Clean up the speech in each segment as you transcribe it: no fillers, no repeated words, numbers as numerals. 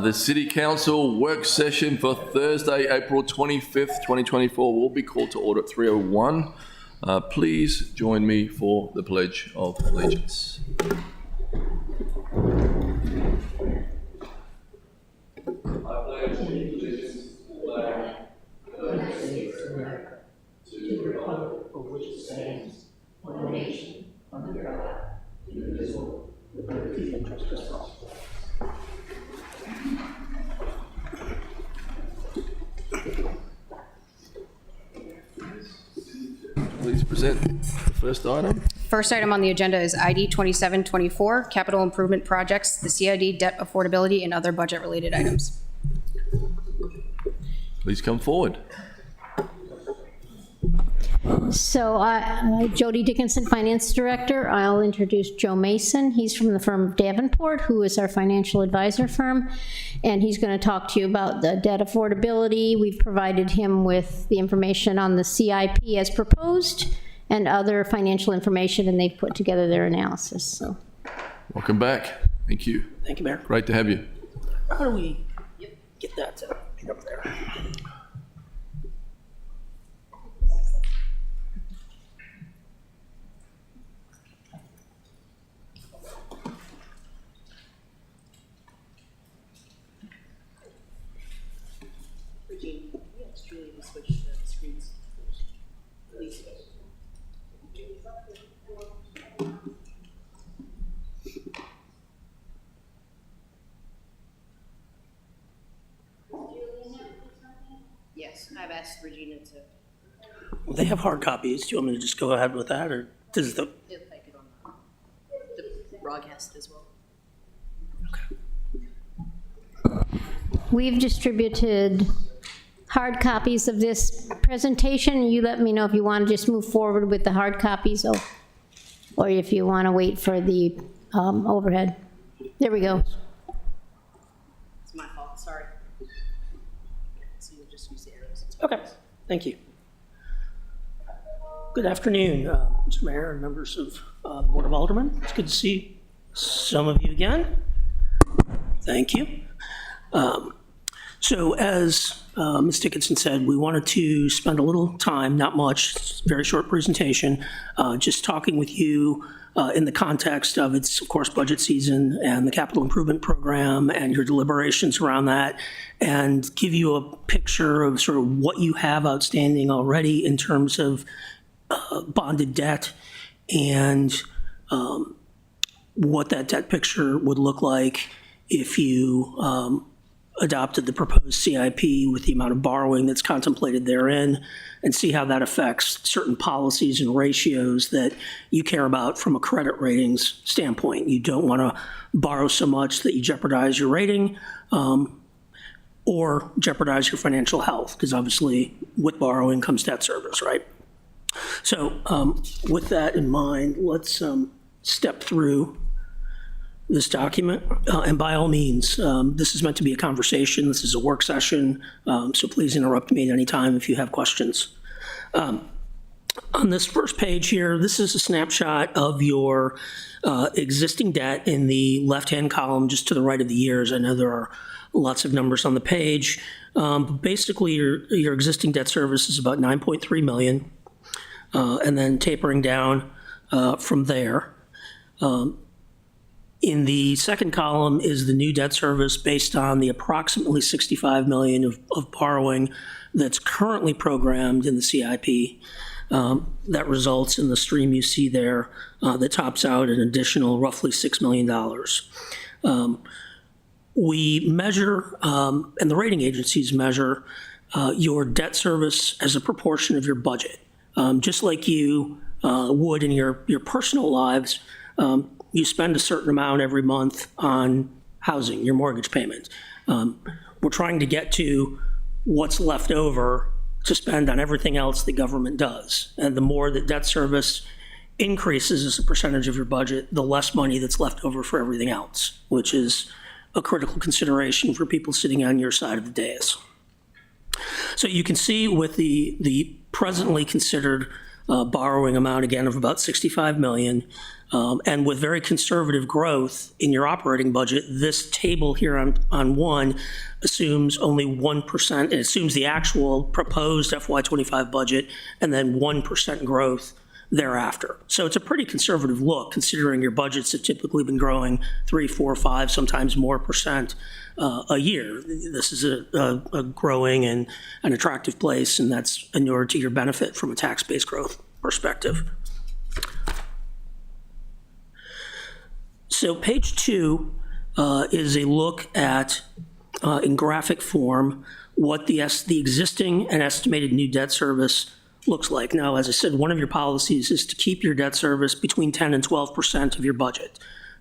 The City Council work session for Thursday, April 25th, 2024 will be called to order at 3:01. Please join me for the Pledge of Allegiance. Please present the first item. First item on the agenda is ID 2724, Capital Improvement Projects, the CID debt affordability and other budget-related items. Please come forward. So, Jody Dickinson, Finance Director. I'll introduce Joe Mason. He's from the firm of Davenport, who is our financial advisor firm, and he's going to talk to you about the debt affordability. We've provided him with the information on the CIP as proposed and other financial information, and they've put together their analysis. So, Welcome back. Thank you. Thank you, Mayor. Great to have you. How do we get that up there? Yes, I've asked Regina to. Well, they have hard copies. Do you want me to just go ahead with that, or does the? They'll take it on the broadcast as well. we've distributed hard copies of this presentation. You let me know if you want to just move forward with the hard copies or if you want to wait for the overhead. There we go. It's my fault, sorry. So you'll just use the arrows. Okay, thank you. Good afternoon, Mr. Mayor and members of the Board of Aldermen. It's good to see some of you again. Thank you. So as Ms. Dickinson said, we wanted to spend a little time, not much, very short presentation, just talking with you in the context of it's, of course, budget season and the capital improvement program and your deliberations around that, and give you a picture of sort of what you have outstanding already in terms of bonded debt and what that debt picture would look like if you adopted the proposed CIP with the amount of borrowing that's contemplated therein, and see how that affects certain policies and ratios that you care about from a credit ratings standpoint. You don't want to borrow so much that you jeopardize your rating or jeopardize your financial health, because obviously with borrowing comes debt service, right? So with that in mind, let's step through this document. And by all means, this is meant to be a conversation. This is a work session. So please interrupt me at any time if you have questions. On this first page here, this is a snapshot of your existing debt in the left-hand column, just to the right of the years. I know there are lots of numbers on the page. But basically, your existing debt service is about $9.3 million. And then tapering down from there. In the second column is the new debt service based on the approximately $65 million of borrowing that's currently programmed in the CIP. That results in the stream you see there that tops out an additional roughly $6 million. We measure, and the rating agencies measure, your debt service as a proportion of your budget. Just like you would in your personal lives, you spend a certain amount every month on housing, your mortgage payment. We're trying to get to what's left over to spend on everything else the government does. And the more that debt service increases as a percentage of your budget, the less money that's left over for everything else, which is a critical consideration for people sitting on your side of the dais. So you can see with the presently considered borrowing amount, again, of about $65 million, And with very conservative growth in your operating budget, this table here on 1 assumes only 1%. It assumes the actual proposed FY25 budget and then 1% growth thereafter. So it's a pretty conservative look, considering your budgets have typically been growing 3, 4, 5, sometimes more percent a year. This is a growing and an attractive place, and that's inured to your benefit from a tax-based growth perspective. So page 2 is a look at, in graphic form, what the existing and estimated new debt service looks like. Now, as I said, one of your policies is to keep your debt service between 10 and 12% of your budget,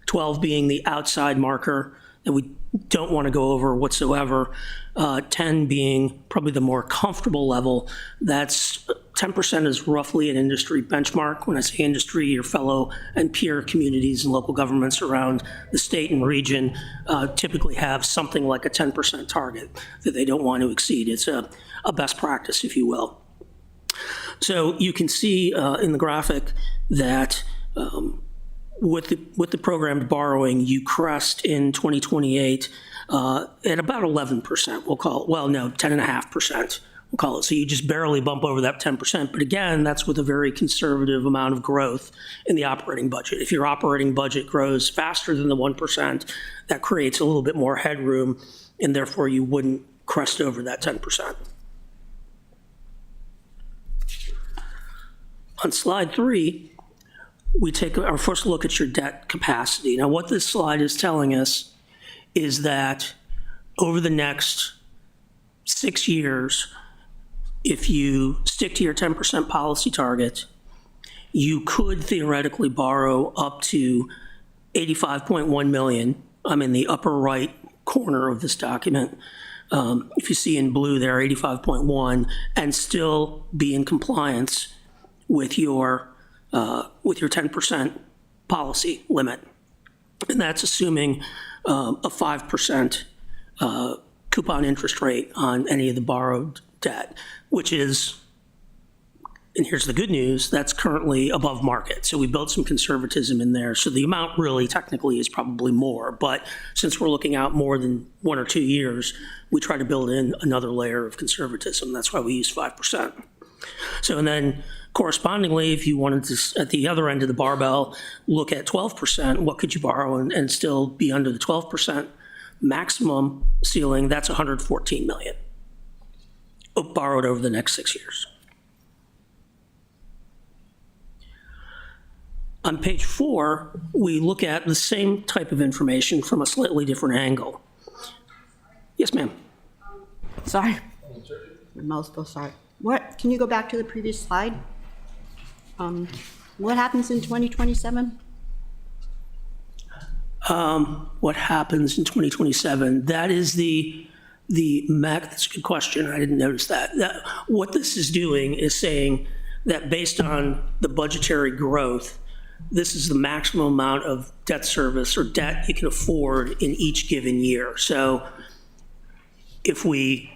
12 being the outside marker that we don't want to go over whatsoever, 10 being probably the more comfortable level. That's 10% is roughly an industry benchmark. When I say industry, your fellow and peer communities and local governments around the state and region typically have something like a 10% target that they don't want to exceed. It's a best practice, if you will. So you can see in the graphic that with the programmed borrowing, you crest in 2028 at about 11%, we'll call it. Well, no, 10.5%, we'll call it. So you just barely bump over that 10%. But again, that's with a very conservative amount of growth in the operating budget. If your operating budget grows faster than the 1%, that creates a little bit more headroom, and therefore you wouldn't crest over that 10%. On slide 3, we take our first look at your debt capacity. Now, what this slide is telling us is that over the next 6 years, if you stick to your 10% policy target, you could theoretically borrow up to $85.1 million. I'm in the upper right corner of this document. If you see in blue there, 85.1, and still be in compliance with your 10% policy limit. And that's assuming a 5% coupon interest rate on any of the borrowed debt, which is, and here's the good news, that's currently above market. So we built some conservatism in there. So the amount really technically is probably more, but since we're looking out more than 1 or 2 years, we try to build in another layer of conservatism. That's why we use 5%. So, and then correspondingly, if you wanted to, at the other end of the barbell, look at 12%, what could you borrow and still be under the 12% maximum ceiling? That's $114 million borrowed over the next 6 years. On page 4, we look at the same type of information from a slightly different angle. Yes, ma'am. Sorry. Mouthful, sorry. What, can you go back to the previous slide? What happens in 2027? What happens in 2027? That is that's a good question. I didn't notice that. What this is doing is saying that based on the budgetary growth, this is the maximum amount of debt service or debt you can afford in each given year. So if we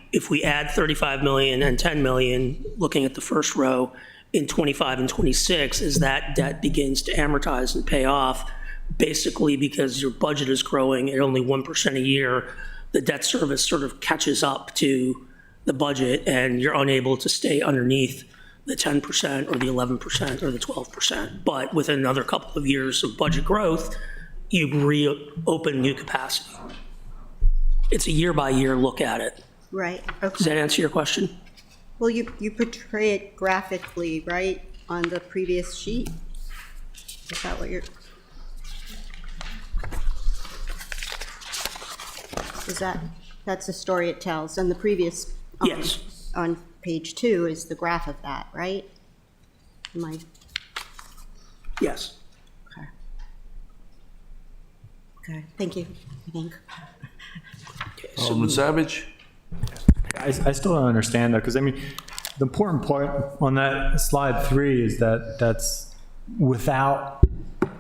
add 35 million and 10 million, looking at the first row, in 25 and 26, as that debt begins to amortize and pay off, basically because your budget is growing at only 1% a year, the debt service sort of catches up to the budget and you're unable to stay underneath the 10% or the 11% or the 12%. But within another couple of years of budget growth, you reopen new capacity. It's a year-by-year look at it. Right, Does okay. that answer your question? Well, you portray it graphically, right, on the previous sheet? Is that what you're? That's the story it tells, and the previous. Yes. On page 2 is the graph of that, right? Yes. Okay, thank you, I think. Alderman Savage? I still don't understand though, because I mean, the important part on that slide 3 is that that's without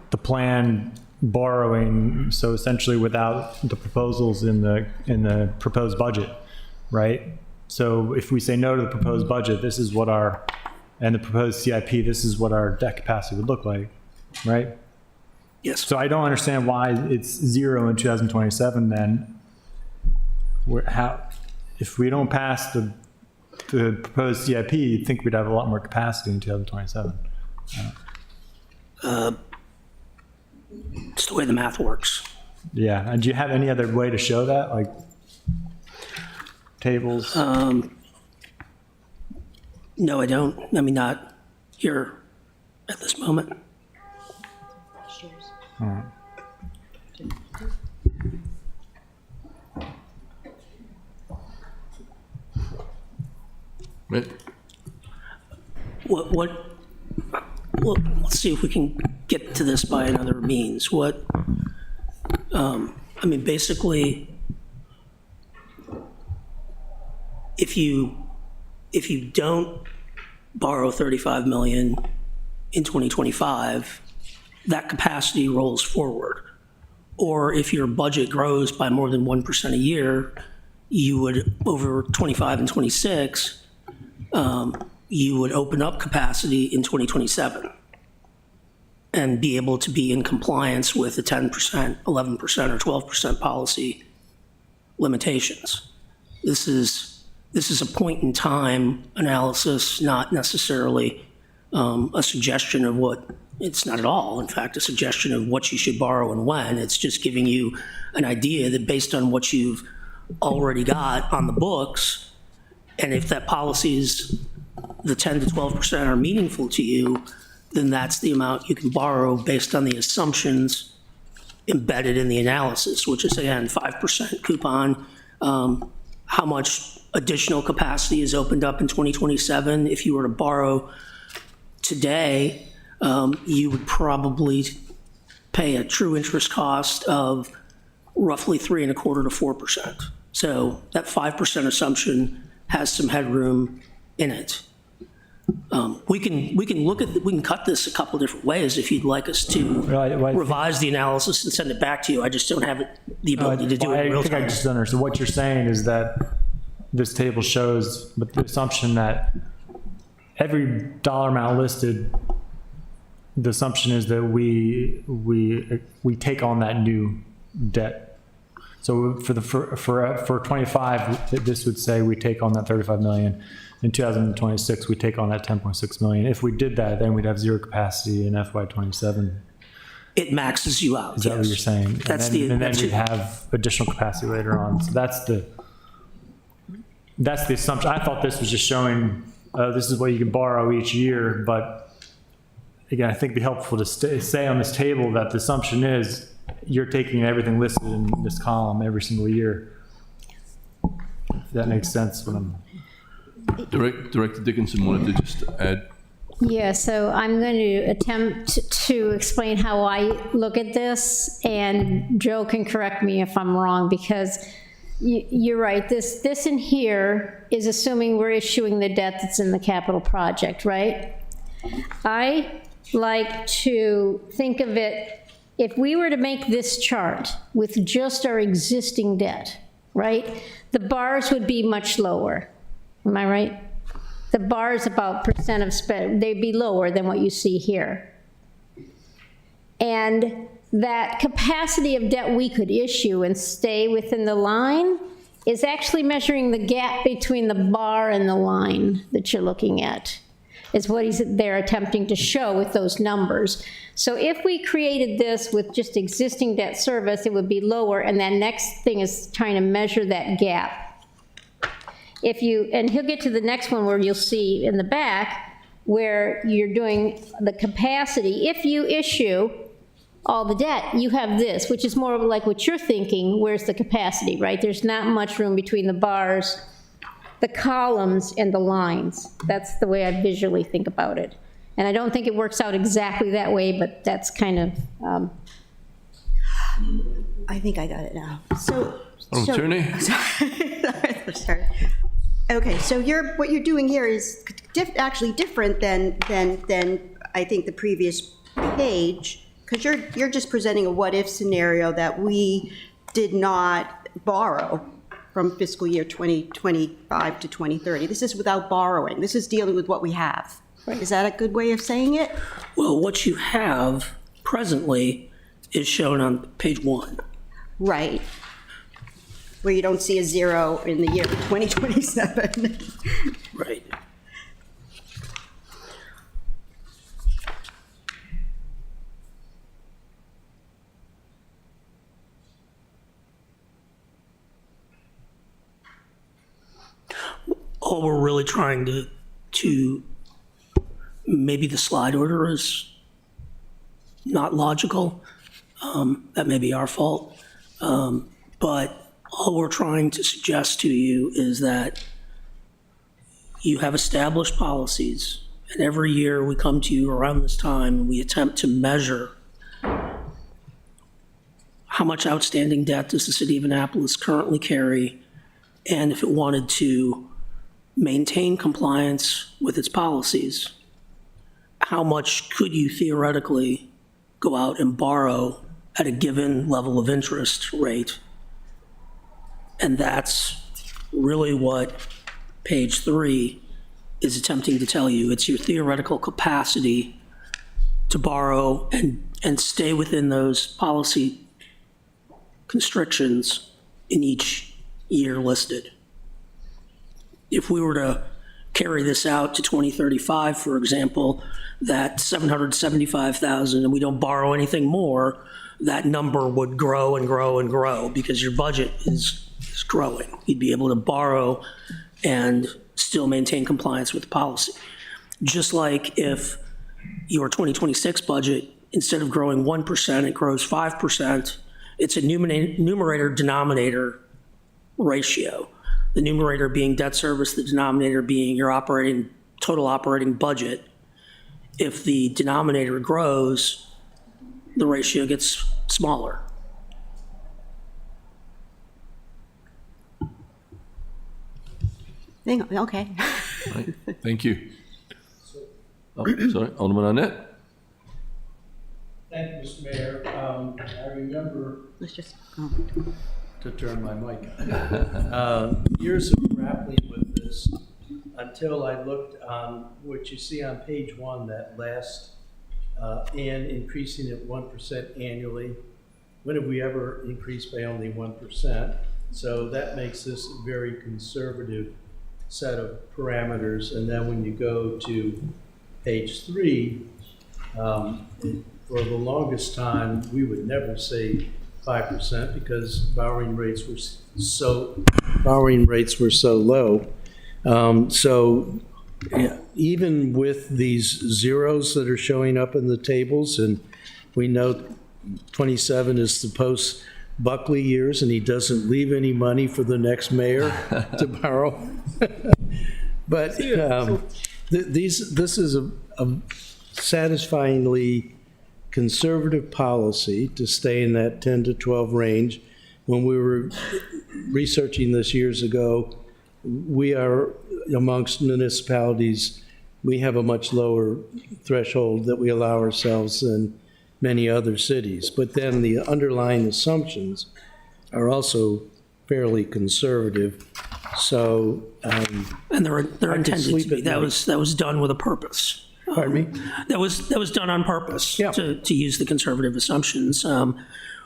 the planned borrowing, so essentially without the proposals in the proposed budget, right? So if we say no to the proposed budget, this is what and the proposed CIP, this is what our debt capacity would look like, right? Yes. So I don't understand why it's 0 in 2027 then. If we don't pass the proposed CIP, you'd think we'd have a lot more capacity in 2027. It's the way the math works. Yeah, and do you have any other way to show that, like tables? No, I don't. I mean, not here at this moment. Right. Well, let's see if we can get to this by another means. I mean, basically, if you don't borrow 35 million in 2025, that capacity rolls forward. Or if your budget grows by more than 1% a year, you would, over 25 and 26, you would open up capacity in 2027 and be able to be in compliance with the 10%, 11%, or 12% policy limitations. This is a point in time analysis, not necessarily a suggestion of what, it's not at all, in fact, a suggestion of what you should borrow and when. It's just giving you an idea that based on what you've already got on the books, and if that policy is the 10 to 12% are meaningful to you, then that's the amount you can borrow based on the assumptions embedded in the analysis, which is, again, 5% coupon. How much additional capacity is opened up in 2027? If you were to borrow today, you would probably pay a true interest cost of roughly 3.25% to 4%. So that 5% assumption has some headroom in it. We can cut this a couple different ways if you'd like us to revise the analysis and send it back to you. I just don't have the ability to do it in real I think I time. just don't understand. What you're saying is that this table shows with the assumption that every dollar amount listed, the assumption is that we take on that new debt. So for 25, this would say we take on that 35 million. In 2026, we take on that 10.6 million. If we did that, then we'd have 0 capacity in FY27. It maxes you out. Is that what you're saying? That's and then we'd have additional capacity later on. So that's the assumption. I thought this was just showing this is what you can borrow each year, but again, I think it'd be helpful to say on this table that the assumption is you're taking everything listed in this column every single year. If that makes sense. Director Dickinson wanted to just add. Yeah, so I'm going to attempt to explain how I look at this, and Joe can correct me if I'm wrong, because you're right. This in here is assuming we're issuing the debt that's in the capital project, right? I like to think of it, if we were to make this chart with just our existing debt, right? The bars would be much lower. Am I right? The bars about percent of spend, they'd be lower than what you see here. And that capacity of debt we could issue and stay within the line is actually measuring the gap between the bar and the line that you're looking at, is what they're attempting to show with those numbers. So if we created this with just existing debt service, it would be lower, and that next thing is trying to measure that gap. And he'll get to the next one where you'll see in the back where you're doing the capacity. If you issue all the debt, you have this, which is more like what you're thinking, where's the capacity, right? There's not much room between the bars, the columns, and the lines. That's the way I visually think about it. And I don't think it works out exactly that way, but that's kind of... I think I got it now. So, Tierney? sorry. Okay, so what you're doing here is actually different than I think the previous page, because you're just presenting a what-if scenario that we did not borrow from fiscal year 2025 to 2030. This is without borrowing. This is dealing with what we have. Right. Is that a good way of saying it? Well, what you have presently is shown on page 1. Right. Where you don't see a zero in the year 2027. Right. All we're really trying to maybe the slide order is not logical. That may be our fault. But all we're trying to suggest to you is that you have established policies, and every year we come to you around this time and we attempt to measure how much outstanding debt does the city of Annapolis currently carry, and if it wanted to maintain compliance with its policies, how much could you theoretically go out and borrow at a given level of interest rate? And that's really what page 3 is attempting to tell you. It's your theoretical capacity to borrow and stay within those policy constrictions in each year listed. If we were to carry this out to 2035, for example, that $775,000 and we don't borrow anything more, that number would grow and grow and grow because your budget is growing. You'd be able to borrow and still maintain compliance with the policy. Just like if your 2026 budget, instead of growing 1%, it grows 5%, it's a numerator-denominator ratio. The numerator being debt service, the denominator being your total operating budget. If the denominator grows, the ratio gets smaller. Okay. Right, thank you. Oh, sorry, Alderman Arnett? Thank you, Mr. Mayor. I remember, Let's just, to turn my mic on, years of grappling with this until I looked on what you see on page 1, that last, and increasing it 1% annually. When have we ever increased by only 1%? So that makes this a very conservative set of parameters. And then when you go to page 3, for the longest time, we would never say 5% because borrowing rates were so low. So yeah, even with these zeros that are showing up in the tables, and we know 27 is the post-Buckley years, and he doesn't leave any money for the next mayor to borrow. But this is a satisfyingly conservative policy to stay in that 10 to 12 range. When we were researching this years ago, we are amongst municipalities, we have a much lower threshold that we allow ourselves than many other cities. But then the underlying assumptions are also fairly conservative. So, And they're intended sleep to be. at That night. was done with a purpose. pardon me? That was done on purpose Yeah. to use the conservative assumptions.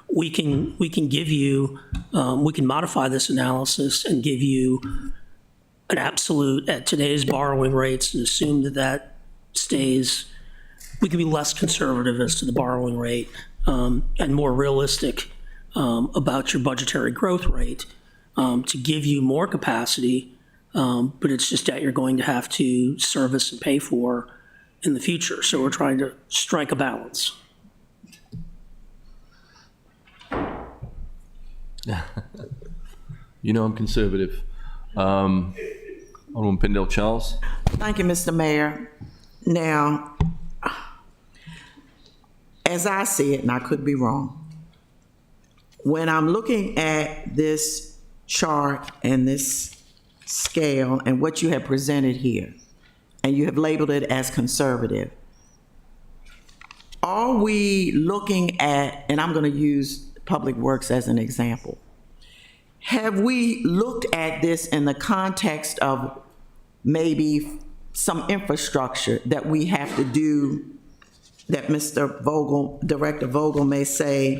We can give you, we can modify this analysis and give you an absolute at today's borrowing rates and assume that stays. We can be less conservative as to the borrowing rate and more realistic about your budgetary growth rate to give you more capacity, but it's just that you're going to have to service and pay for in the future. So we're trying to strike a balance. You know I'm conservative. Alderman Pendell Charles? Thank you, Mr. Mayor. Now, as I see it, and I could be wrong, when I'm looking at this chart and this scale and what you have presented here, and you have labeled it as conservative, are we looking at, and I'm going to use Public Works as an example, have we looked at this in the context of maybe some infrastructure that we have to do that Mr. Vogel, Director Vogel may say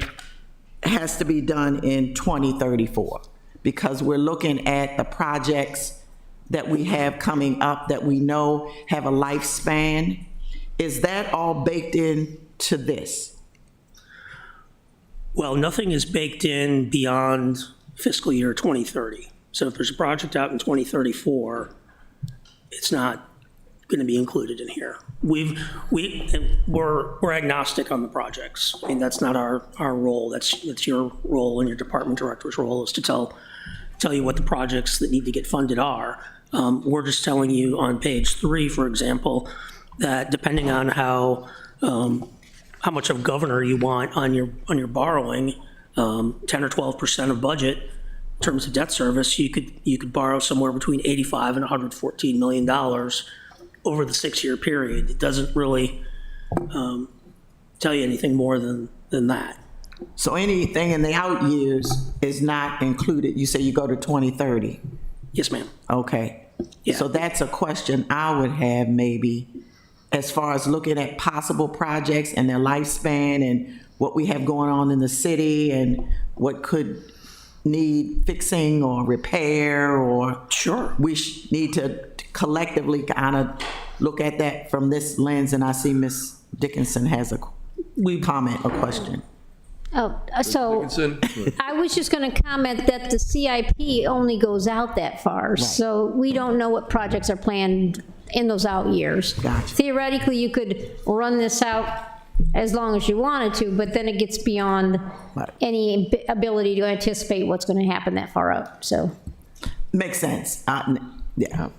has to be done in 2034? Because we're looking at the projects that we have coming up that we know have a lifespan. Is that all baked in to this? Well, nothing is baked in beyond fiscal year 2030. So if there's a project out in 2034, it's not going to be included in here. We're agnostic on the projects. I mean, that's not our role. That's your role, and your department director's role is to tell you what the projects that need to get funded are. We're just telling you on page 3, for example, that depending on how much of governor you want on your borrowing, 10 or 12% of budget in terms of debt service, you could borrow somewhere between $85 and $114 million over the 6-year period. It doesn't really tell you anything more than that. So anything in the out years is not included? You say you go to 2030? Yes, ma'am. Okay. Yeah. So that's a question I would have maybe as far as looking at possible projects and their lifespan and what we have going on in the city and what could need fixing or repair, or Sure. we need to collectively kind of look at that from this lens. And I see Ms. Dickinson has a comment or question. Oh, so Dickinson? I was just going to comment that the CIP only goes out that far. So we don't know what projects are planned in those out years. Gotcha. Theoretically, you could run this out as long as you wanted to, but then it gets beyond Right. any ability to anticipate what's going to happen that far out, so. Makes sense. Yeah.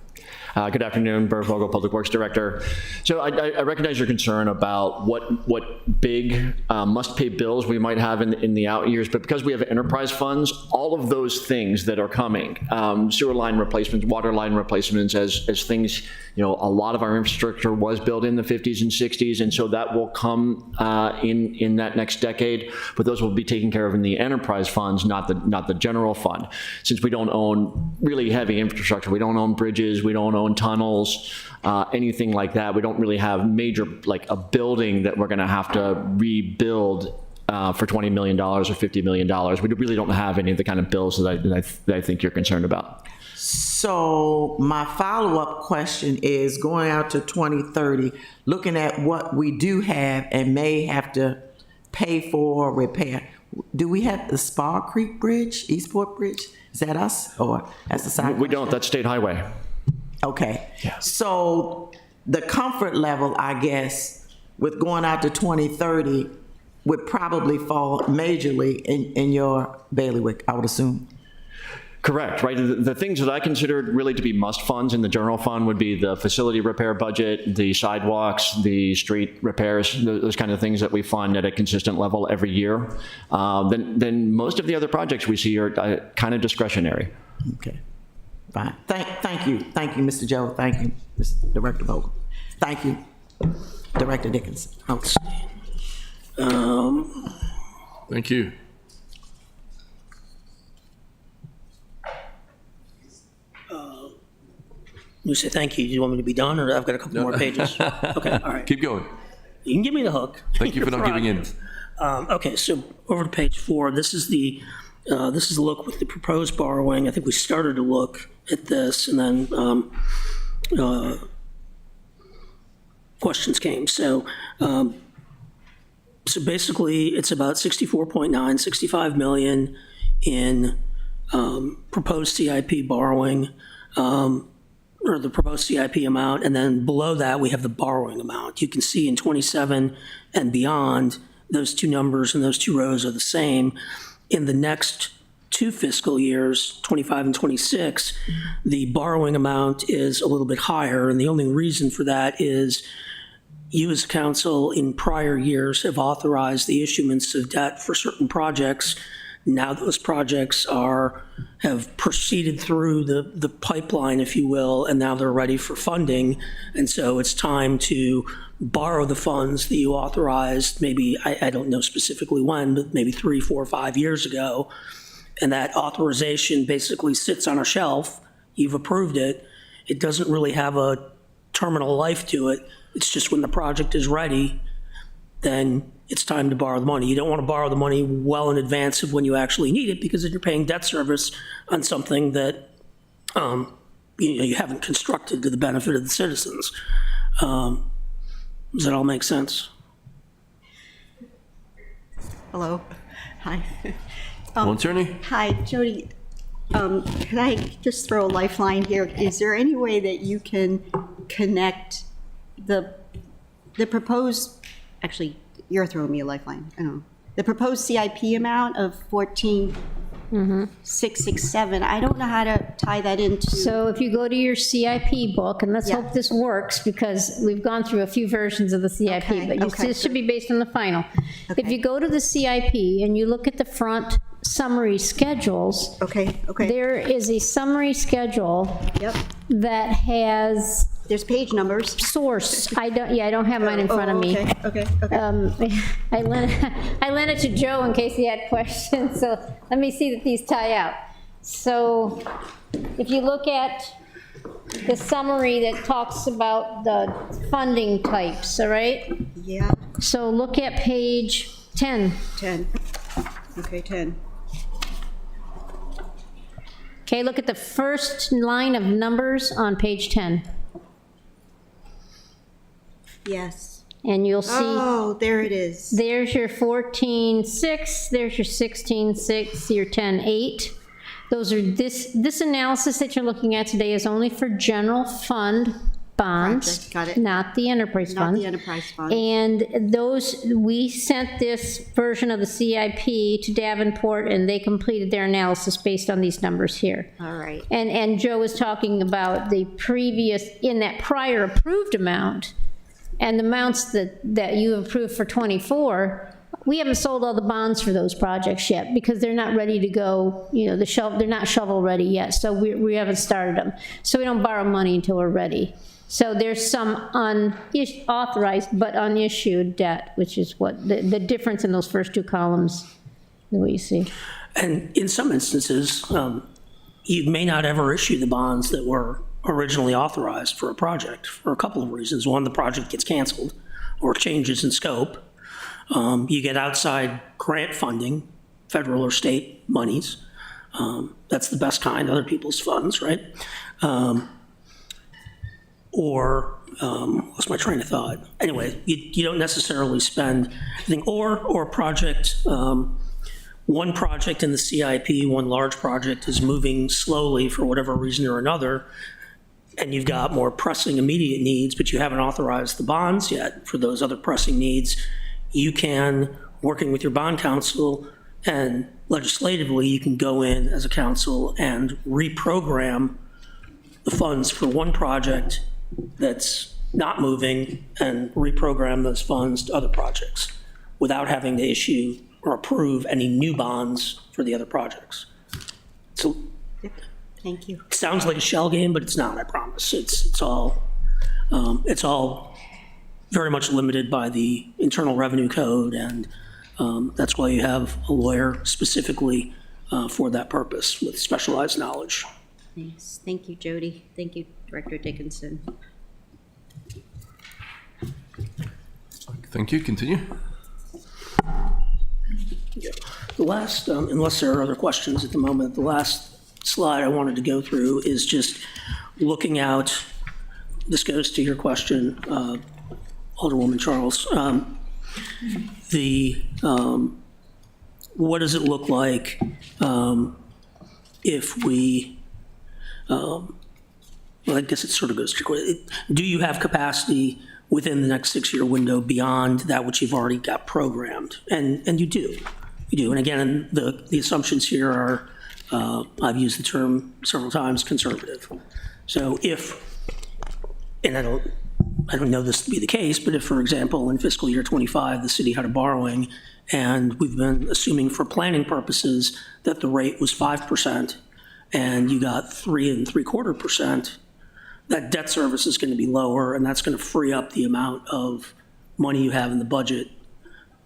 Good afternoon, Bert Vogel, Public Works Director. So I recognize your concern about what big must-pay bills we might have in the out years, but because we have enterprise funds, all of those things that are coming, sewer line replacements, water line replacements, as things, a lot of our infrastructure was built in the 50s and 60s, and so that will come in that next decade, but those will be taken care of in the enterprise funds, not the general fund. Since we don't own really heavy infrastructure, we don't own bridges, we don't own tunnels, anything like that. We don't really have major, like a building that we're going to have to rebuild for $20 million or $50 million. We really don't have any of the kind of bills that I think you're concerned about. So my follow-up question is, going out to 2030, looking at what we do have and may have to pay for or repair. Do we have the Spar Creek Bridge, Eastport Bridge? Is that us, or that's the side? We don't. That's state highway. Okay. Yeah. So the comfort level, I guess, with going out to 2030 would probably fall majorly in your bailiwick, I would assume. Correct, right? The things that I considered really to be must funds in the general fund would be the facility repair budget, the sidewalks, the street repairs, those kind of things that we fund at a consistent level every year. Then most of the other projects we see are kind of discretionary. Okay. Fine. Thank you, Mr. Joe. Thank you, Mr. Director Vogel. Thank you, Director Dickinson. Okay. Thank you. You say thank you. Do you want me to be done, or I've got a couple more pages? Okay, all right. Keep going. You can give me the hook. Thank you for not giving in. Okay, so over to page 4. This is the look with the proposed borrowing. I think we started to look at this, and then questions came. So basically, it's about 65 million in proposed CIP borrowing, or the proposed CIP amount, and then below that, we have the borrowing amount. You can see in 27 and beyond, those two numbers and those two rows are the same. In the next 2 fiscal years, 25 and 26, the borrowing amount is a little bit higher, and the only reason for that is you as council in prior years have authorized the issuance of debt for certain projects. Now those projects have proceeded through the pipeline, if you will, and now they're ready for funding. And so it's time to borrow the funds that you authorized, maybe, I don't know specifically when, but maybe 3, 4, 5 years ago. And that authorization basically sits on a shelf. You've approved it. It doesn't really have a terminal life to it. It's just when the project is ready, then it's time to borrow the money. You don't want to borrow the money well in advance of when you actually need it, because then you're paying debt service on something that you haven't constructed to the benefit of the citizens. Does that all make sense? Hello, hi. Attorney? Hi, Jody. Could I just throw a lifeline here? Is there any way that you can connect the proposed, actually, you're throwing me a lifeline, I don't know. The proposed CIP amount of 14,667, I don't know how to tie that into. So if you go to your CIP book, and let's Yeah. hope this works, because we've gone through a few versions of the CIP, Okay, but okay. this should be based on the final. If Okay. you go to the CIP and you look at the front summary schedules, Okay, okay, there is a summary schedule yep. that has There's page numbers. source. I don't have mine in front of me. Okay, okay. I lent it to Joe in case he had questions, so let me see that these tie out. So if you look at the summary that talks about the funding types, all right? Yeah, So look at page 10. 10. Okay, 10. Okay, look at the first line of numbers on page 10, Yes. and you'll see. Oh, there it is. There's your 14.6, there's your 16.6, your 10.8. Those are, this analysis that you're looking at today is only for general fund bonds. Project, got it. Not the enterprise Not fund. the enterprise fund. And those, we sent this version of the CIP to Davenport, and they completed their analysis based on these numbers here. All right. And Joe was talking about the previous, in that prior approved amount, and the amounts that you approved for '24, we haven't sold all the bonds for those projects yet, because they're not ready to go, they're not shovel ready yet, so we haven't started them. So we don't borrow money until we're ready. So there's some unauthorized but unissued debt, which is what, the difference in those first two columns, the way you see. And in some instances, you may not ever issue the bonds that were originally authorized for a project for a couple of reasons. One, the project gets canceled or changes in scope. You get outside grant funding, federal or state monies. That's the best kind, other people's funds, right? What's my train of thought? Anyway, you don't necessarily spend anything, or project, one project in the CIP, one large project is moving slowly for whatever reason or another, and you've got more pressing immediate needs, but you haven't authorized the bonds yet for those other pressing needs. You can, working with your bond counsel and legislatively, you can go in as a council and reprogram the funds for one project that's not moving and reprogram those funds to other projects without having to issue or approve any new bonds for the other projects. So Thank you. it sounds like a shell game, but it's not, I promise. It's all very much limited by the Internal Revenue Code, and that's why you have a lawyer specifically for that purpose with specialized knowledge. Thanks. Thank you, Jody. Thank you, Director Dickinson. Thank you. Continue. The last, unless there are other questions at the moment, the last slide I wanted to go through is just looking out, this goes to your question, Alderwoman Charles. What does it look like if we, well, I guess it sort of goes to, do you have capacity within the next 6-year window beyond that which you've already got programmed? And you do. You do. And again, the assumptions here are, I've used the term several times, conservative. So if, and I don't know this to be the case, but if, for example, in fiscal year '25, the city had a borrowing, and we've been assuming for planning purposes that the rate was 5%, and you got 3 3/4%, that debt service is going to be lower, and that's going to free up the amount of money you have in the budget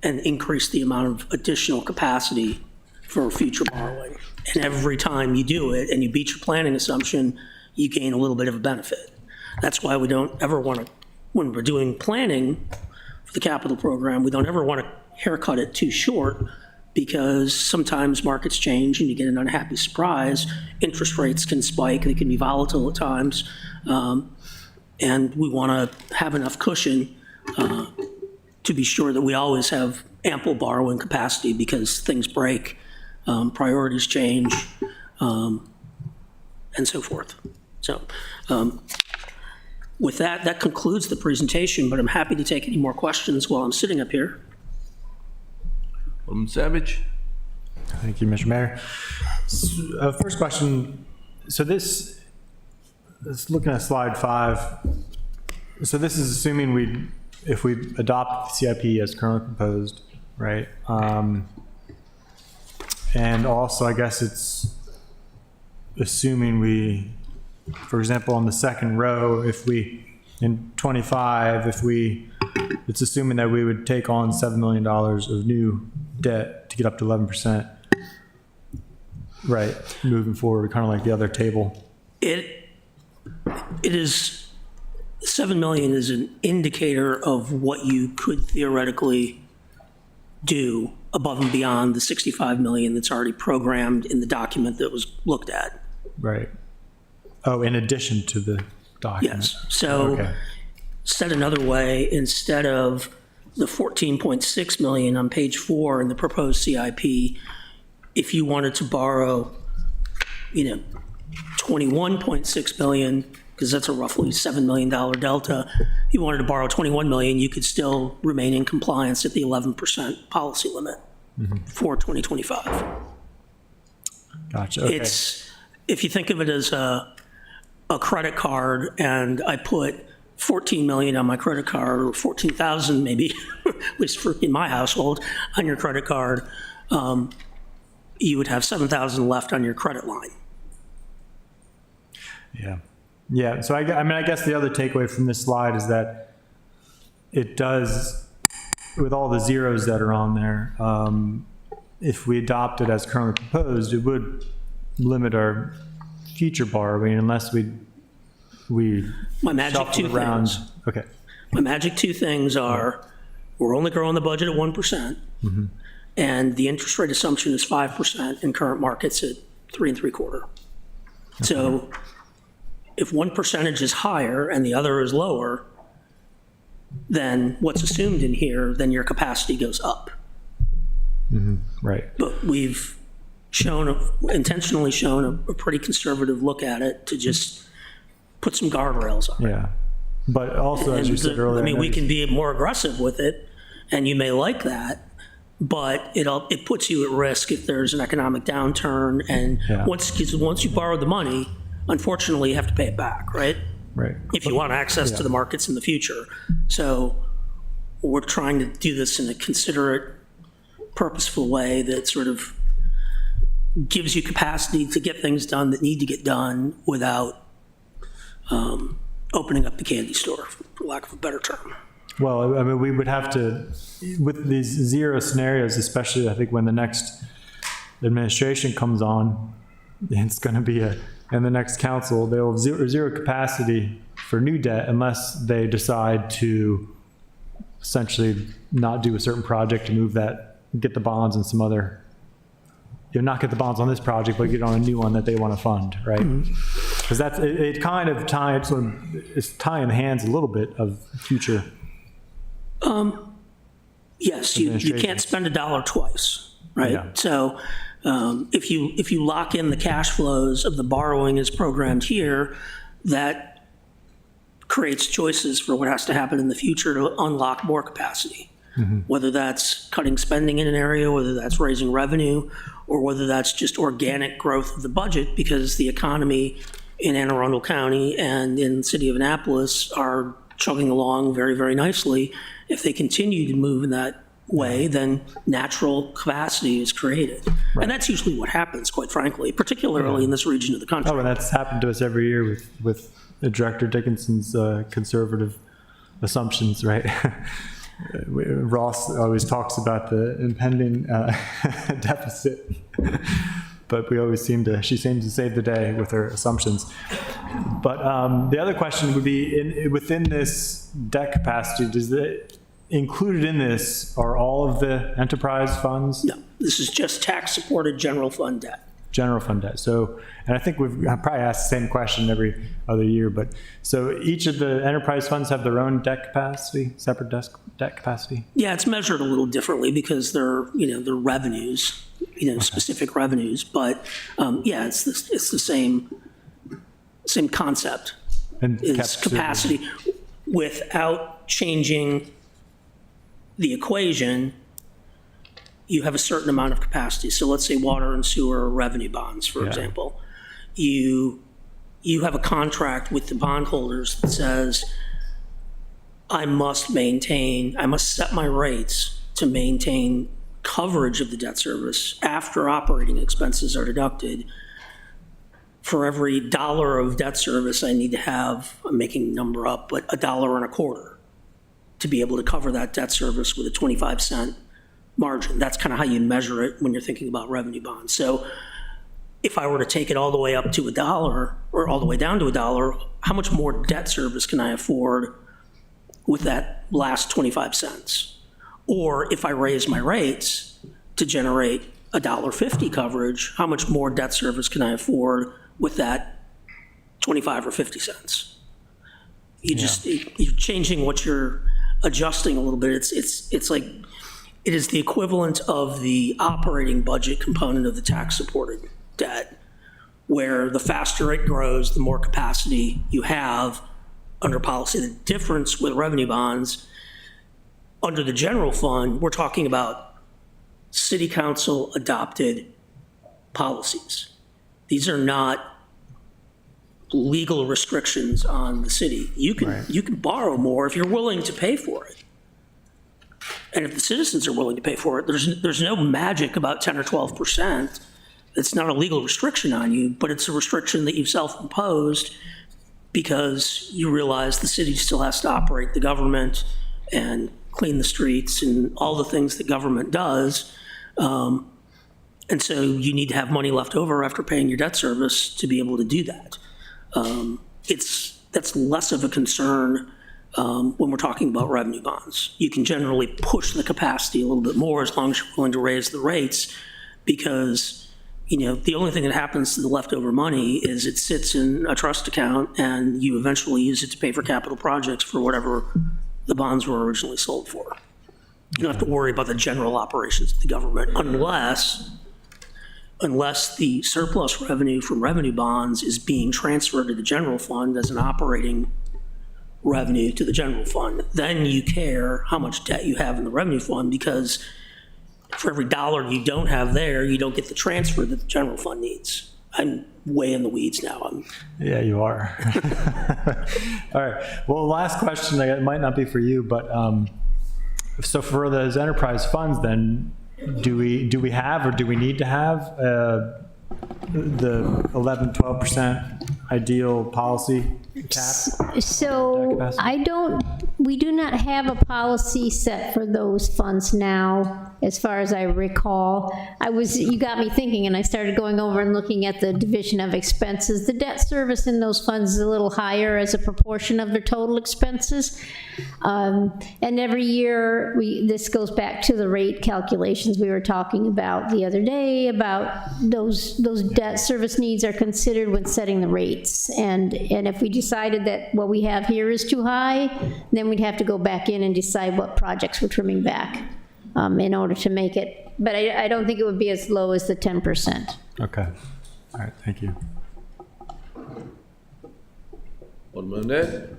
and increase the amount of additional capacity for future borrowing. And every time you do it and you beat your planning assumption, you gain a little bit of a benefit. That's why we don't ever want to, when we're doing planning the capital program. We don't ever want to haircut it too short because sometimes markets change and you get an unhappy surprise. Interest rates can spike, they can be volatile at times. And we want to have enough cushion to be sure that we always have ample borrowing capacity because things break, priorities change, and so forth. So with that, that concludes the presentation, but I'm happy to take any more questions while I'm sitting up here. Alderman Savage? Thank you, Mr. Mayor. First question, so let's looking at slide 5. So this is assuming if we adopt the CIP as currently proposed, right? And also, I guess it's assuming for example, on the second row, in 25, it's assuming that we would take on $7 million of new debt to get up to 11%. Right, moving forward, kind of like the other table. It is, 7 million is an indicator of what you could theoretically do above and beyond the 65 million that's already programmed in the document that was looked at. Right. Oh, in addition to the document. Yes. So Okay. said another way, instead of the 14.6 million on page 4 in the proposed CIP, if you wanted to borrow, 21.6 million, because that's a roughly $7 million delta, you wanted to borrow 21 million, you could still remain in compliance at the 11% policy limit for 2025. Gotcha. Okay. It's, if you think of it as a credit card and I put 14 million on my credit card, or 14,000 maybe, at least in my household, on your credit card, you would have 7,000 left on your credit line. Yeah. Yeah. So I guess the other takeaway from this slide is that it does, with all the zeros that are on there, if we adopt it as currently proposed, it would limit our future borrowing unless we My magic shuffle two around. things. Okay. My magic two things are, we're only growing the budget at 1%, and the interest rate assumption is 5% in current markets at 3 3/4. So if one percentage is higher and the other is lower than what's assumed in here, then your capacity goes up. Right. But we've intentionally shown a pretty conservative look at it to just put some guardrails on it. Yeah. But also, as you said earlier, I mean, we can be more aggressive with it, and you may like that, but it puts you at risk if there's an economic downturn, and Yeah. once you borrow the money, unfortunately, you have to pay it back, right? Right. If you want access to the markets in the future. So we're trying to do this in a considerate, purposeful way that sort of gives you capacity to get things done that need to get done without opening up the candy store, for lack of a better term. Well, I mean, we would have to, with these zero scenarios, especially I think when the next administration comes on, it's going to be and the next council, they'll have zero capacity for new debt unless they decide to essentially not do a certain project to move that, get the bonds and some other, not get the bonds on this project, but get on a new one that they want to fund, right? Because that's, it kind of it's tying the hands a little bit of future. Yes, you can't spend a dollar twice, right? Yeah. So if you lock in the cash flows of the borrowing as programmed here, that creates choices for what has to happen in the future to unlock more capacity. Whether that's cutting spending in an area, whether that's raising revenue, or whether that's just organic growth of the budget because the economy in Anne Arundel County and in the city of Annapolis are chugging along very, very nicely. If they continue to move in that way, then natural capacity is created. And that's usually what happens, quite frankly, particularly in this region of the country. Oh, and that's happened to us every year with Director Dickinson's conservative assumptions, right? Ross always talks about the impending deficit, but she seems to save the day with her assumptions. But the other question would be, within this debt capacity, included in this are all of the enterprise funds, No, this is just tax-supported general fund debt. general fund debt. So, and I think I probably asked the same question every other year, but so each of the enterprise funds have their own debt capacity, separate debt capacity? Yeah, it's measured a little differently because they're revenues, specific revenues. But yeah, it's the same concept. And Is capacity without changing the equation. You have a certain amount of capacity. So let's say water and sewer revenue bonds, for example. You have a contract with the bondholders that says, I must set my rates to maintain coverage of the debt service after operating expenses are deducted. For every dollar of debt service, I need to have, I'm making a number up, but $1.25 to be able to cover that debt service with a 25-cent margin. That's kind of how you measure it when you're thinking about revenue bonds. So if I were to take it all the way up to $1 or all the way down to $1, how much more debt service can I afford with that last 25 cents? Or if I raise my rates to generate $1.50 coverage, how much more debt service can I afford with that 25 or 50 cents? You're changing what you're adjusting a little bit. It's like, it is the equivalent of the operating budget component of the tax-supported debt, where the faster it grows, the more capacity you have under policy. The difference with revenue bonds, under the general fund, we're talking about city council adopted policies. These are not legal restrictions on the city. You can borrow more if you're willing to pay for it. And if the citizens are willing to pay for it, there's no magic about 10 or 12%. It's not a legal restriction on you, but it's a restriction that you've self-imposed because you realize the city still has to operate the government and clean the streets and all the things that government does. And so you need to have money left over after paying your debt service to be able to do that. That's less of a concern when we're talking about revenue bonds. You can generally push the capacity a little bit more as long as you're willing to raise the rates, because the only thing that happens to the leftover money is it sits in a trust account and you eventually use it to pay for capital projects for whatever the bonds were originally sold for. You don't have to worry about the general operations of the government unless the surplus revenue from revenue bonds is being transferred to the general fund as an operating revenue to the general fund. Then you care how much debt you have in the revenue fund, because for every dollar you don't have there, you don't get the transfer that the general fund needs. I'm way in the weeds now. Yeah, you are. All right. Well, last question, it might not be for you, but so for those enterprise funds, then do we have, or do we need to have the 11, 12% ideal policy cap? So we do not have a policy set for those funds now, as far as I recall. You got me thinking, and I started going over and looking at the division of expenses. The debt service in those funds is a little higher as a proportion of their total expenses. And every year, this goes back to the rate calculations we were talking about the other day, about those debt service needs are considered when setting the rates. And if we decided that what we have here is too high, then we'd have to go back in and decide what projects we're trimming back in order to make it. But I don't think it would be as low as the 10%. Okay. All right, thank you. Alderman Net?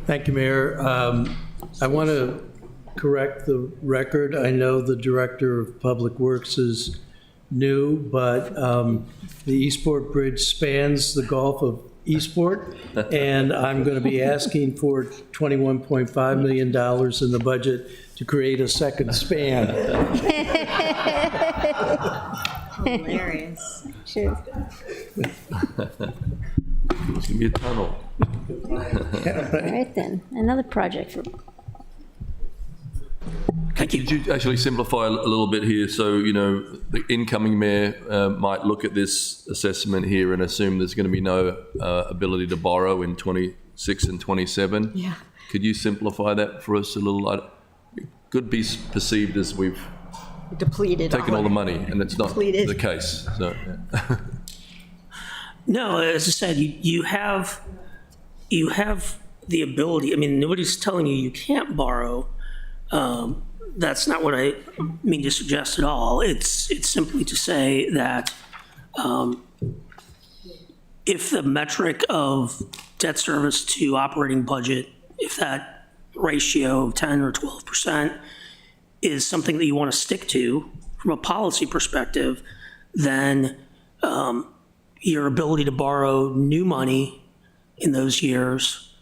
Thank you, Mayor. I want to correct the record. I know the Director of Public Works is new, but the Eastport Bridge spans the Gulf of Eastport, and I'm going to be asking for $21.5 million in the budget to create a second span. Hilarious. Sure. It's gonna be a tunnel. All right then, another project for. Thank you. Could you actually simplify a little bit here? So, the incoming mayor might look at this assessment here and assume there's going to be no ability to borrow in 26 and 27. Yeah. Could you simplify that for us a little? It could be perceived as we've Depleted. taken all the money, and it's not Depleted. the case. So, yeah. No, as I said, you have the ability, I mean, nobody's telling you you can't borrow. That's not what I mean to suggest at all. It's simply to say that if the metric of debt service to operating budget, if that ratio of 10 or 12% is something that you want to stick to from a policy perspective, then your ability to borrow new money in those years,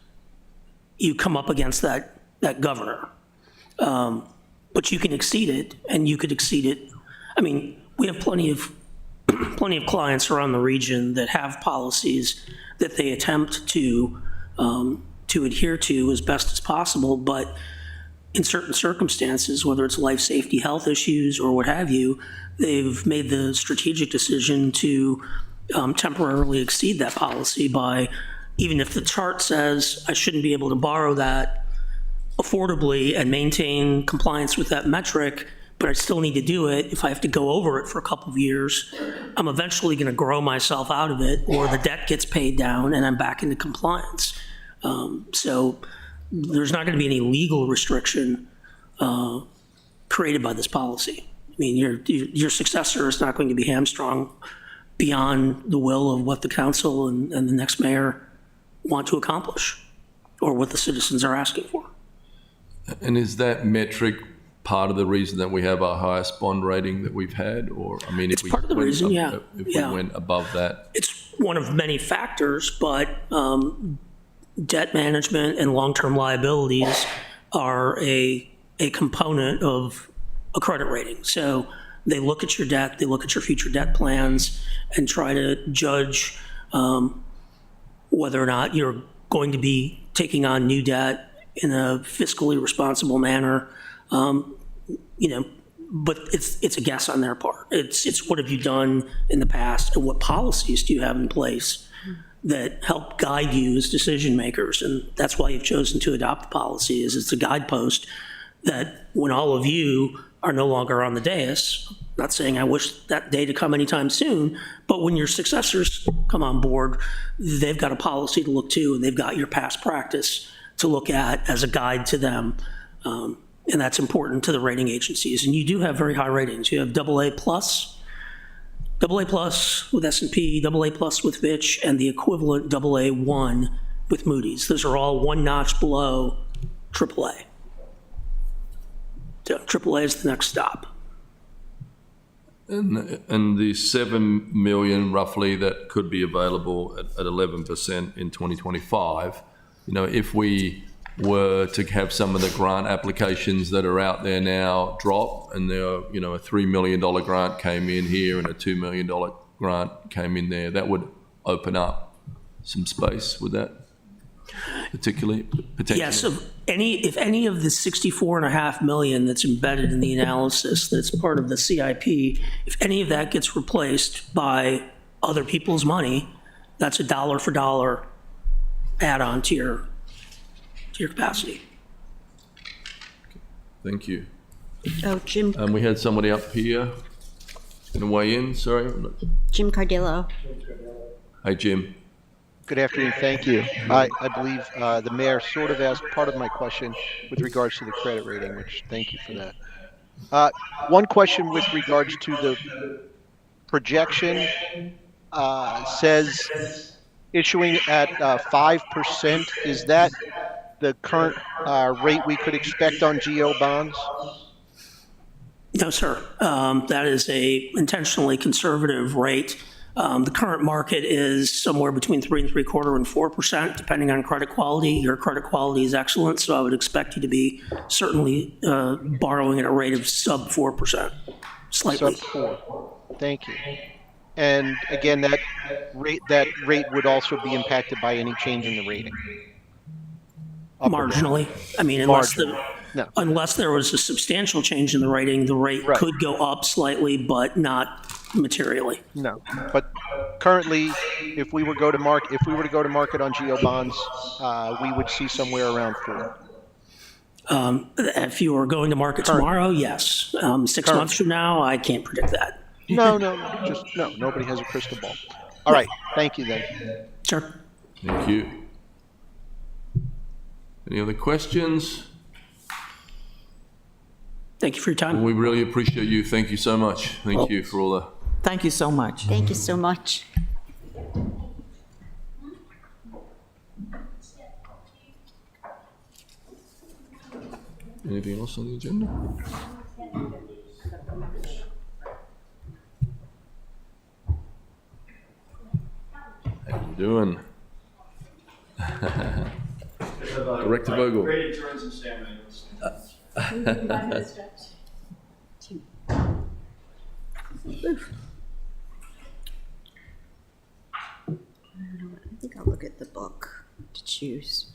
you come up against that governor. But you can exceed it, and you could exceed it. I mean, we have plenty of clients around the region that have policies that they attempt to adhere to as best as possible, but in certain circumstances, whether it's life safety, health issues, or what have you, they've made the strategic decision to temporarily exceed that policy by, even if the chart says I shouldn't be able to borrow that affordably and maintain compliance with that metric, but I still need to do it. If I have to go over it for a couple of years, I'm eventually going to grow myself out of it, or the debt gets paid down and I'm back into compliance. So there's not going to be any legal restriction created by this policy. I mean, your successor is not going to be hamstrung beyond the will of what the council and the next mayor want to accomplish, or what the citizens are asking for. And is that metric part of the reason that we have our highest bond rating that we've had? Or, I mean, if we part of the went reason, up- yeah. If Yeah. we went above that? It's one of many factors, but debt management and long-term liabilities are a component of a credit rating. So they look at your debt, they look at your future debt plans, and try to judge whether or not you're going to be taking on new debt in a fiscally responsible manner. But it's a guess on their part. It's what have you done in the past, and what policies do you have in place that help guide you as decision makers. And that's why you've chosen to adopt the policy, is it's a guidepost that when all of you are no longer on the dais, not saying I wish that day to come anytime soon, but when your successors come on board, they've got a policy to look to, and they've got your past practice to look at as a guide to them. And that's important to the rating agencies. And you do have very high ratings. You have AA+, with S&P, AA+ with Fitch, and the equivalent AA1 with Moody's. Those are all one notch below AAA. So AAA is the next stop. And the 7 million roughly that could be available at 11% in 2025, if we were to have some of the grant applications that are out there now drop, and there, a $3 million grant came in here and a $2 million grant came in there, that would open up some space, would that potentially? Yes, if any of the $64.5 million that's embedded in the analysis that's part of the CIP, if any of that gets replaced by other people's money, that's a dollar for dollar add-on to your capacity. Thank you. Oh, Jim We had somebody up here in the way in, sorry. Cardillo. Hey, Jim. Good afternoon, thank you. I believe the mayor sort of asked part of my question with regards to the credit rating, which thank you for that. One question with regards to the projection says issuing at 5%. Is that the current rate we could expect on GO bonds? No, sir. That is a intentionally conservative rate. The current market is somewhere between 3.75% and 4%, depending on credit quality. Your credit quality is excellent, so I would expect you to be certainly borrowing at a rate of sub 4%, slightly. Sub 4. Thank you. And again, that rate would also be impacted by any change in the rating. Up or down? Marginally. I mean, unless there was a substantial change in the rating, the rate Right. could go up slightly, but not materially. No, but currently, if we were to go to market on geo bonds, we would see somewhere around 4. If you were going to market tomorrow, yes. 6 months from now, I can't predict that. No, nobody has a crystal ball. All right, thank you then. Sure. Thank you. Any other questions? Thank you for your time. We really appreciate you. Thank you so much. Thank you for all the. Thank you so much. Thank you so much. Anything else on the agenda? How you doing? Director Vogel. I think I'll look at the book to choose.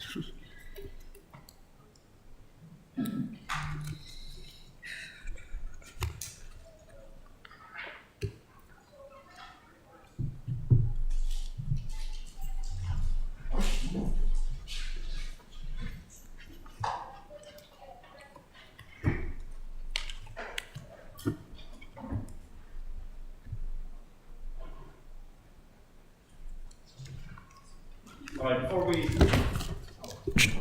Before we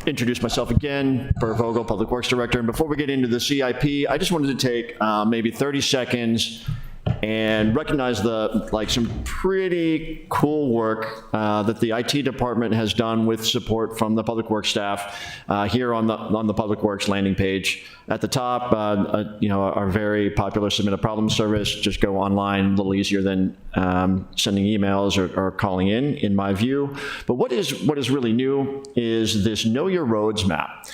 introduce myself again, Bert Vogel, Public Works Director, and before we get into the CIP, I just wanted to take maybe 30 seconds and recognize some pretty cool work that the IT department has done with support from the Public Works staff here on the Public Works landing page. At the top, our very popular Submit a Problem service. Just go online, a little easier than sending emails or calling in my view. But what is really new is this Know Your Roads map.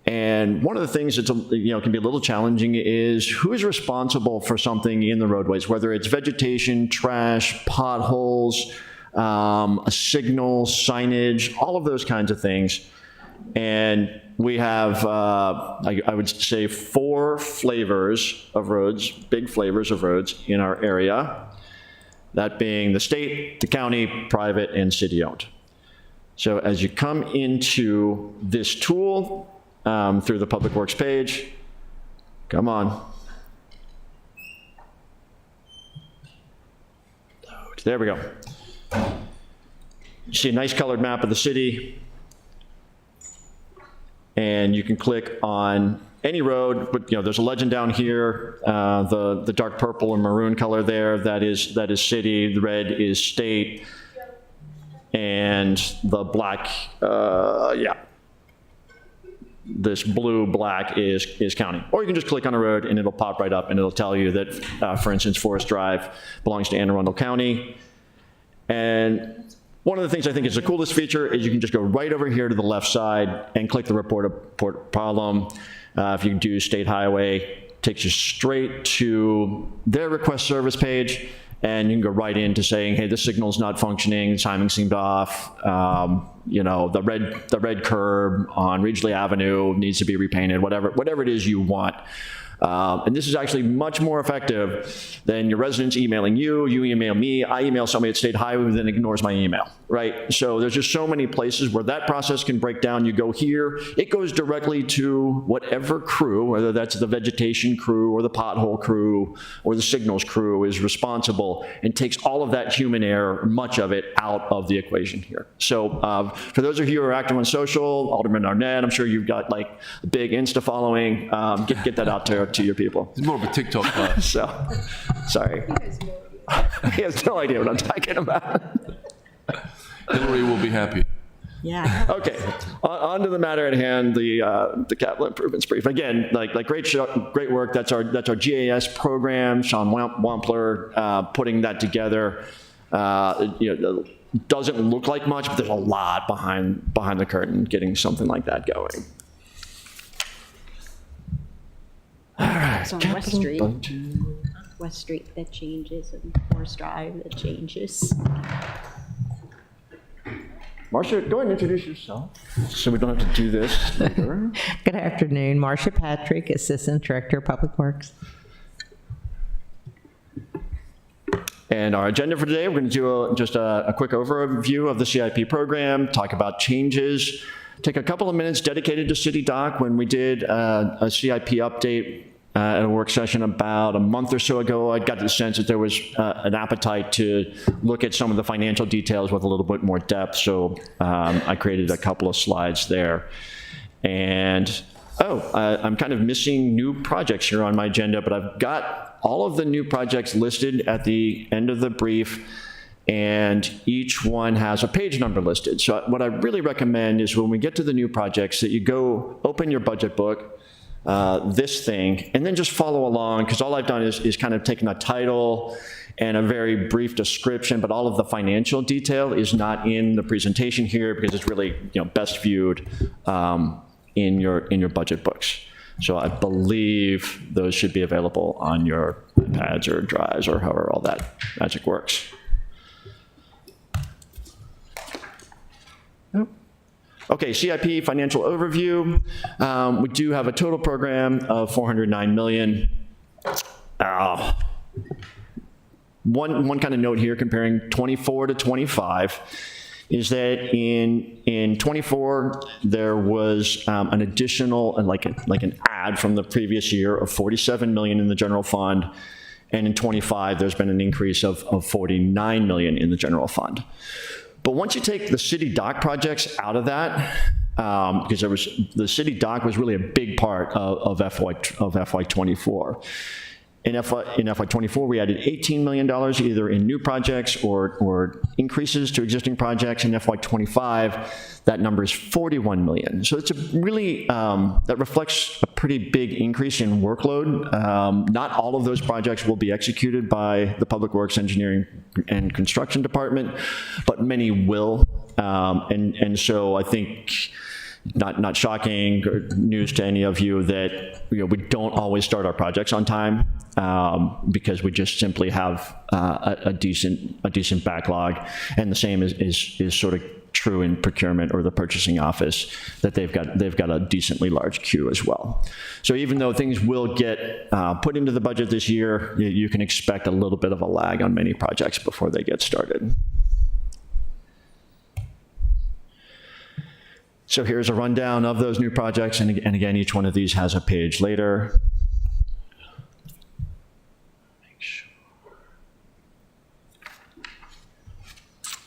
And one of the things that can be a little challenging is who is responsible for something in the roadways, whether it's vegetation, trash, potholes, a signal, signage, all of those kinds of things. And we have, I would say, 4 flavors of roads, big flavors of roads in our area, that being the state, the county, private, and city-owned. So as you come into this tool, through the Public Works page. Come on. There we go. You see a nice colored map of the city. And you can click on any road, but there's a legend down here, the dark purple and maroon color there, that is city, the red is state, and the black, this blue black is county. Or you can just click on a road and it'll pop right up and it'll tell you that, for instance, Forest Drive belongs to Anne Arundel County. And one of the things I think is the coolest feature is you can just go right over here to the left side and click the report a problem. If you do state highway, it takes you straight to their request service page. And you can go right into saying, hey, this signal's not functioning, the timing seemed off, the red curb on Ridgely Avenue needs to be repainted, whatever it is you want. And this is actually much more effective than your residents emailing you email me, I email somebody at State Highway who then ignores my email, right? So there's just so many places where that process can break down. You go here, it goes directly to whatever crew, whether that's the vegetation crew or the pothole crew or the signals crew is responsible, and takes all of that human error, much of it, out of the equation here. So for those of you who are active on social, Alderman Arnett, I'm sure you've got like a big Insta following, get that out to your people. It's more of a TikTok guy. So, sorry. He has no idea what I'm talking about. Hillary will be happy. Yeah. Okay, on to the matter at hand, the capital improvements brief. Again, like great work. That's our GAS program. Sean Wampler putting that together. Doesn't look like much, but there's a lot behind the curtain getting something like that going. All right. It's on West Street. West Street that changes, and Forest Drive that changes. Marcia, go ahead and introduce yourself so we don't have to do this later. Good afternoon. Marcia Patrick, Assistant Director of Public Works. And our agenda for today, we're going to do just a quick overview of the CIP program, talk about changes, take a couple of minutes dedicated to City Dock. When we did a CIP update at a work session about a month or so ago, I got the sense that there was an appetite to look at some of the financial details with a little bit more depth, so I created a couple of slides there. And I'm kind of missing new projects here on my agenda, but I've got all of the new projects listed at the end of the brief, and each one has a page number listed. So what I really recommend is when we get to the new projects that you go open your budget book, this thing, and then just follow along, because all I've done is kind of taken a title and a very brief description, but all of the financial detail is not in the presentation here because it's really best viewed in your budget books. So I believe those should be available on your iPads or drives or however all that magic works. Okay, CIP financial overview. We do have a total program of $409 million. One kind of note here comparing 24 to 25 is that in 24 there was an additional like an add from the previous year of $47 million in the general fund, and in 25 there's been an increase of $49 million in the general fund. But once you take the City Dock projects out of that, because the City Dock was really a big part of FY24. In FY24, we added $18 million either in new projects or increases to existing projects. In FY25, that number is $41 million. So it's a really, that reflects a pretty big increase in workload. Not all of those projects will be executed by the Public Works Engineering and Construction Department, but many will. And so I think, not shocking news to any of you that we don't always start our projects on time because we just simply have a decent backlog, and the same is sort of true in procurement or the purchasing office, that they've got a decently large queue as well. So even though things will get put into the budget this year, you can expect a little bit of a lag on many projects before they get started. So here's a rundown of those new projects, and again, each one of these has a page later.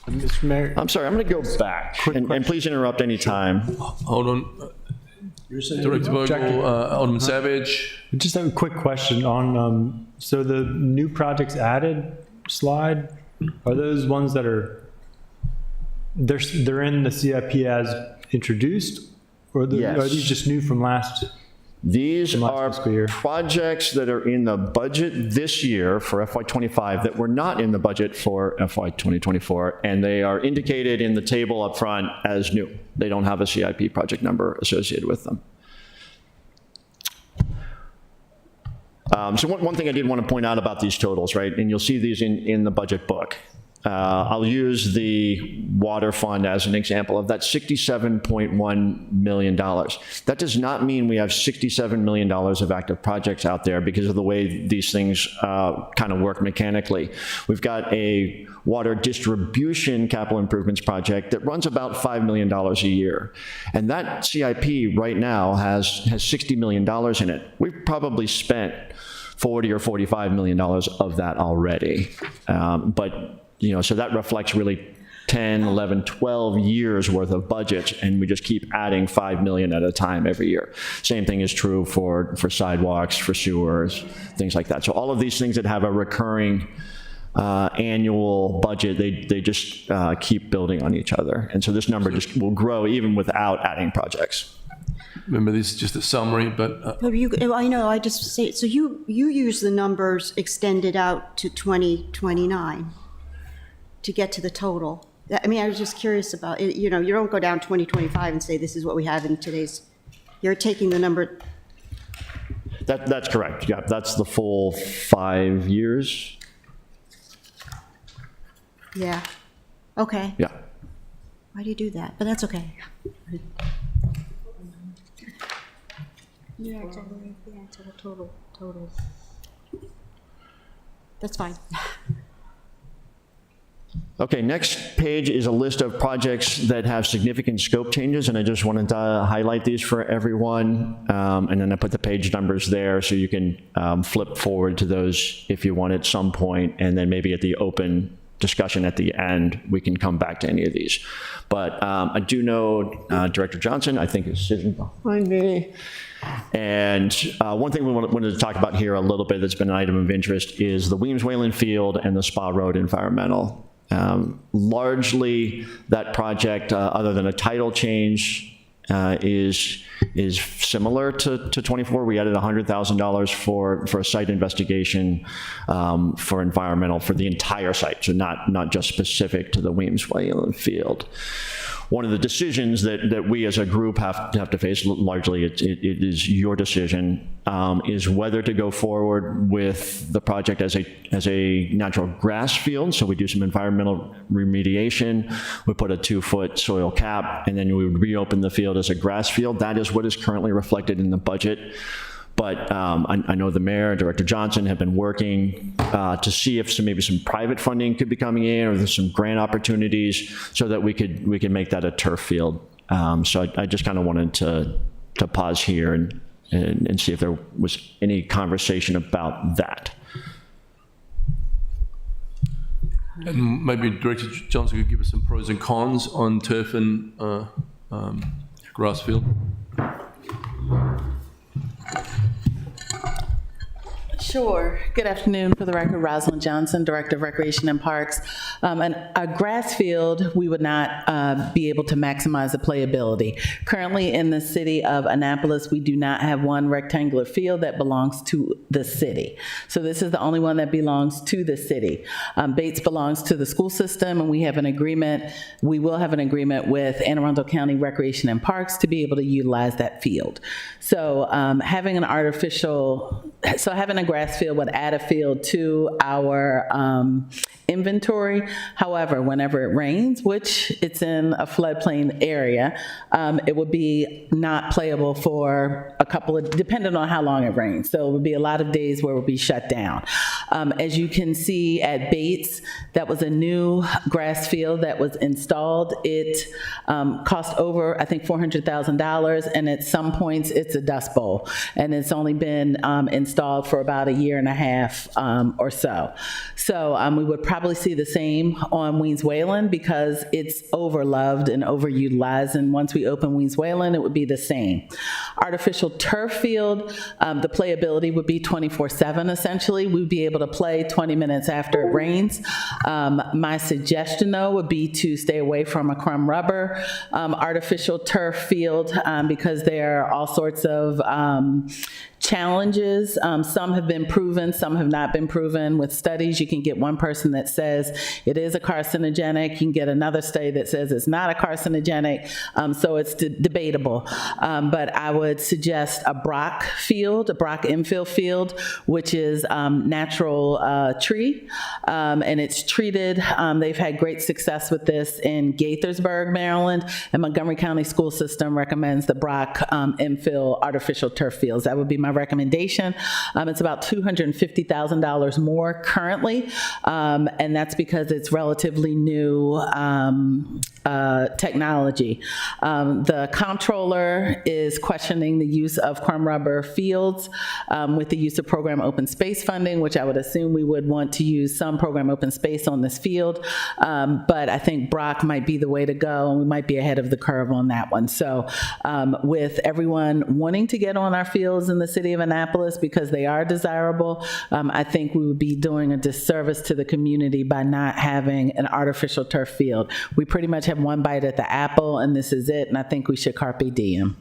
Mr. Mayor, I'm sorry, I'm going to go back, and please interrupt any time. Hold on. Director Vogel, Alderman Savage. just have a quick question on, so the new projects added slide, are those ones that are, they're in the CIP as introduced, or Yes. are these just new from last? These From last are fiscal year. projects that are in the budget this year for FY25 that were not in the budget for FY 2024, and they are indicated in the table up front as new. They don't have a CIP project number associated with them. So one thing I did want to point out about these totals, right, and you'll see these in the budget book. I'll use the water fund as an example of that $67.1 million. That does not mean we have $67 million of active projects out there because of the way these things kind of work mechanically. We've got a water distribution capital improvements project that runs about $5 million a year. And that CIP right now has $60 million in it. We've probably spent $40 or $45 million of that already. So that reflects really 10, 11, 12 years worth of budget, and we just keep adding $5 million at a time every year. Same thing is true for sidewalks, for sewers, things like that. So all of these things that have a recurring annual budget, they just keep building on each other. And so this number just will grow even without adding projects. Remember, this is just a summary, but I know, I just say, so you use the numbers extended out to 2029 to get to the total. I mean, I was just curious about it. You don't go down 2025 and say, this is what we have in today's, you're taking the number. That's correct. Yeah, that's the full 5 years. Yeah. Okay. Yeah. Why do you do that? But that's okay. Yeah, total. That's fine. Okay, next page is a list of projects that have significant scope changes, and I just wanted to highlight these for everyone. And then I put the page numbers there so you can flip forward to those if you want at some point, and then maybe at the open discussion at the end, we can come back to any of these. But I do know Director Johnson, I think, is sitting behind me. And one thing we wanted to talk about here a little bit that's been an item of interest is the Weems-Wayland Field and the Spa Road environmental. Largely, that project, other than a title change, is similar to 24. We added $100,000 for a site investigation for environmental for the entire site, so not just specific to the Weems-Wayland Field. One of the decisions that we as a group have to face, largely it is your decision, is whether to go forward with the project as a natural grass field. So we do some environmental remediation, we put a 2-foot soil cap, and then we would reopen the field as a grass field. That is what is currently reflected in the budget. But I know the mayor and Director Johnson have been working to see if maybe some private funding could be coming in, or there's some grant opportunities so that we could make that a turf field. So I just kind of wanted to pause here and see if there was any conversation about that. And maybe Director Johnson could give us some pros and cons on turf and grass field. Sure. Good afternoon. For the record, Rosalind Johnson, Director of Recreation and Parks. And a grass field, we would not be able to maximize the playability. Currently in the city of Annapolis, we do not have one rectangular field that belongs to the city. So this is the only one that belongs to the city. Bates belongs to the school system, and we have an agreement. We will have an agreement with Anne Arundel County Recreation and Parks to be able to utilize that field. So having a grass field would add a field to our inventory. However, whenever it rains, which it's in a floodplain area, it would be not playable for a couple of, depending on how long it rains. So it would be a lot of days where it would be shut down. As you can see at Bates, that was a new grass field that was installed. It cost over, I think, $400,000, and at some points it's a dust bowl, and it's only been installed for about a year and a half or so. So we would probably see the same on Weems-Wayland because it's overloved and overutilized, and once we open Weems-Wayland, it would be the same. Artificial turf field, the playability would be 24/7 essentially. We'd be able to play 20 minutes after it rains. My suggestion though would be to stay away from a crumb rubber artificial turf field because there are all sorts of challenges. Some have been proven, some have not been proven. With studies, you can get one person that says it is a carcinogenic, you can get another study that says it's not a carcinogenic, so it's debatable. But I would suggest a Brock field, a Brock infill field, which is natural tree, and it's treated. They've had great success with this in Gaithersburg, Maryland, and Montgomery County School System recommends the Brock infill artificial turf fields. That would be my recommendation. It's about $250,000 more currently, and that's because it's relatively new technology. The comptroller is questioning the use of crumb rubber fields with the use of program open space funding, which I would assume we would want to use some program open space on this field, but I think Brock might be the way to go, and we might be ahead of the curve on that one. So with everyone wanting to get on our fields in the city of Annapolis because they are desirable, I think we would be doing a disservice to the community by not having an artificial turf field. We pretty much have one bite at the apple, and this is it, and I think we should carpe diem.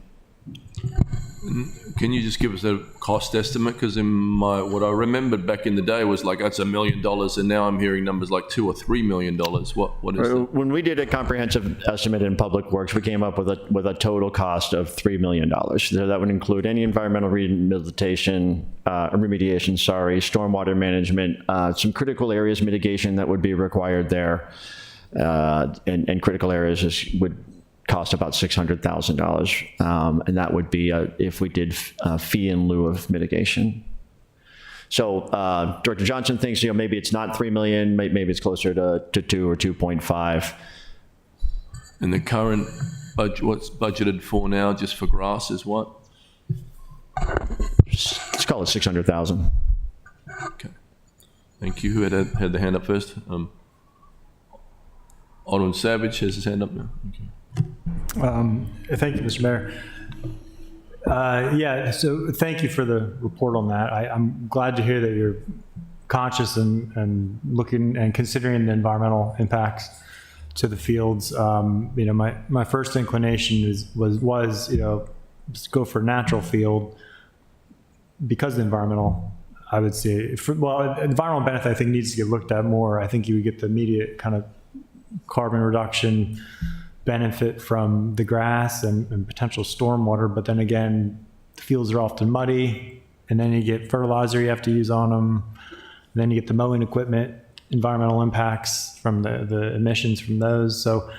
Can you just give us a cost estimate? Because in what I remembered back in the day was like, that's $1 million, and now I'm hearing numbers like $2 or $3 million. What is that? When we did a comprehensive estimate in Public Works, we came up with a total cost of $3 million. So that would include any environmental remediation, stormwater management, some critical areas mitigation that would be required there, and critical areas would cost about $600,000, and that would be if we did fee in lieu of mitigation. So Director Johnson thinks, maybe it's not 3 million, maybe it's closer to 2 or 2.5. And the current budget, what's budgeted for now, just for grass, is what? Let's call it 600,000. Okay. Thank you. Who had the hand up first? Alderman Savage has his hand up now. Okay. Thank you, Mr. Mayor. Yeah, so thank you for the report on that. I'm glad to hear that you're conscious and looking and considering the environmental impacts to the fields. My first inclination was just go for natural field because of the environmental. I would say, environmental benefit I think needs to get looked at more. I think you would get the immediate kind of carbon reduction benefit from the grass and potential stormwater, but then again, the fields are often muddy, and then you get fertilizer you have to use on them, and then you get the mowing equipment, environmental impacts from the emissions from those, so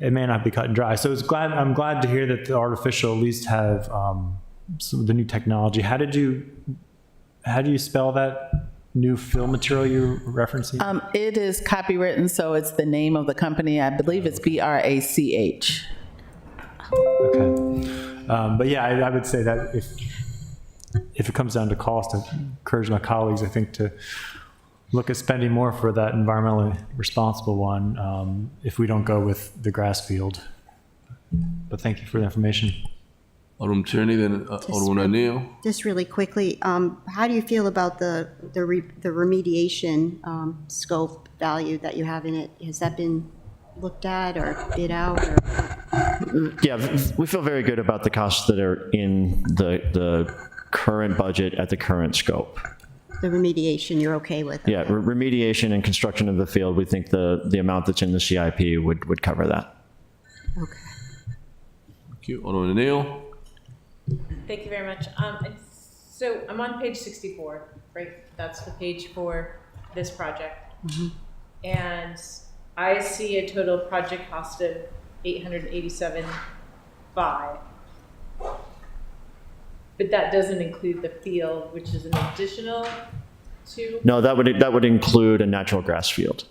it may not be cut and dry. So I'm glad to hear that the artificial at least have some of the new technology. How do you spell that new fill material you're referencing? It is copywritten, so it's the name of the company. I believe it's BRACH. Okay. But yeah, I would say that if it comes down to cost, I encourage my colleagues, I think, to look at spending more for that environmentally responsible one if we don't go with the grass field. But thank you for the information. Alderman Tierney, then Alderman O'Neill. Just really quickly, how do you feel about the remediation scope value that you have in it? Has that been looked at or bid out? Or? Yeah, we feel very good about the costs that are in the current budget at the current scope. The remediation you're okay with? Yeah, remediation and construction of the field, we think the amount that's in the CIP would cover that. Okay. Thank you. Alderman O'Neill. Thank you very much. So I'm on page 64, right? That's the page for this project. Mm-hmm. And I see a total project cost of $887,500. But that doesn't include the field, which is an additional to? No, that would include a natural grass field.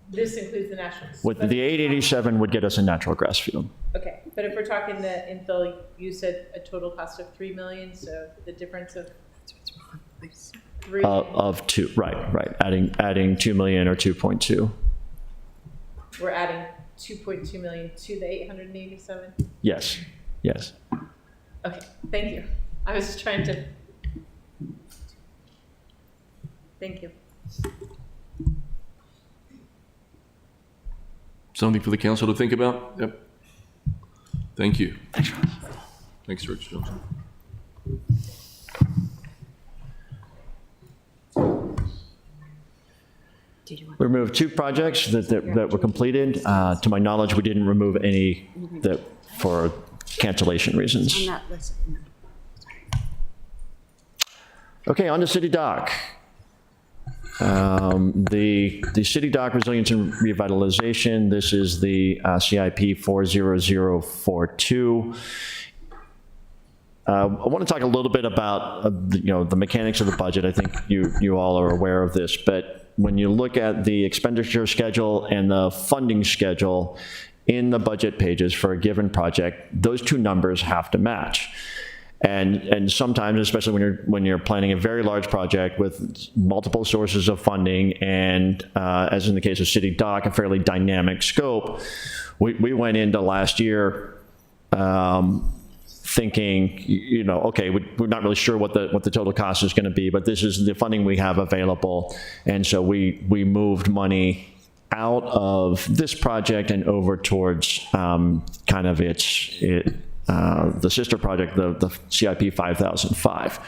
This includes the national. With the 887 would get us a natural grass field. Okay, but if we're talking the infill, you said a total cost of $3 million, so the difference of 3 of 2, right. Adding 2 million or 2.2. We're adding 2.2 million to the 887? Yes. Okay, thank you. I was trying to. Thank you. Something for the council to think about? Yep. Thank you. Thanks, Director Johnson. We removed 2 projects that were completed. To my knowledge, we didn't remove any that for cancellation reasons. I'm not listening. Okay, on to City Dock. The City Dock Resilience and Revitalization, this is the CIP 40042. I want to talk a little bit about the mechanics of the budget. I think you all are aware of this, but when you look at the expenditure schedule and the funding schedule in the budget pages for a given project, those 2 numbers have to match. And sometimes, especially when you're planning a very large project with multiple sources of funding, and as in the case of City Dock, a fairly dynamic scope, we went into last year thinking, okay, we're not really sure what the total cost is going to be, but this is the funding we have available, and so we moved money out of this project and over towards kind of the sister project, the CIP 5005.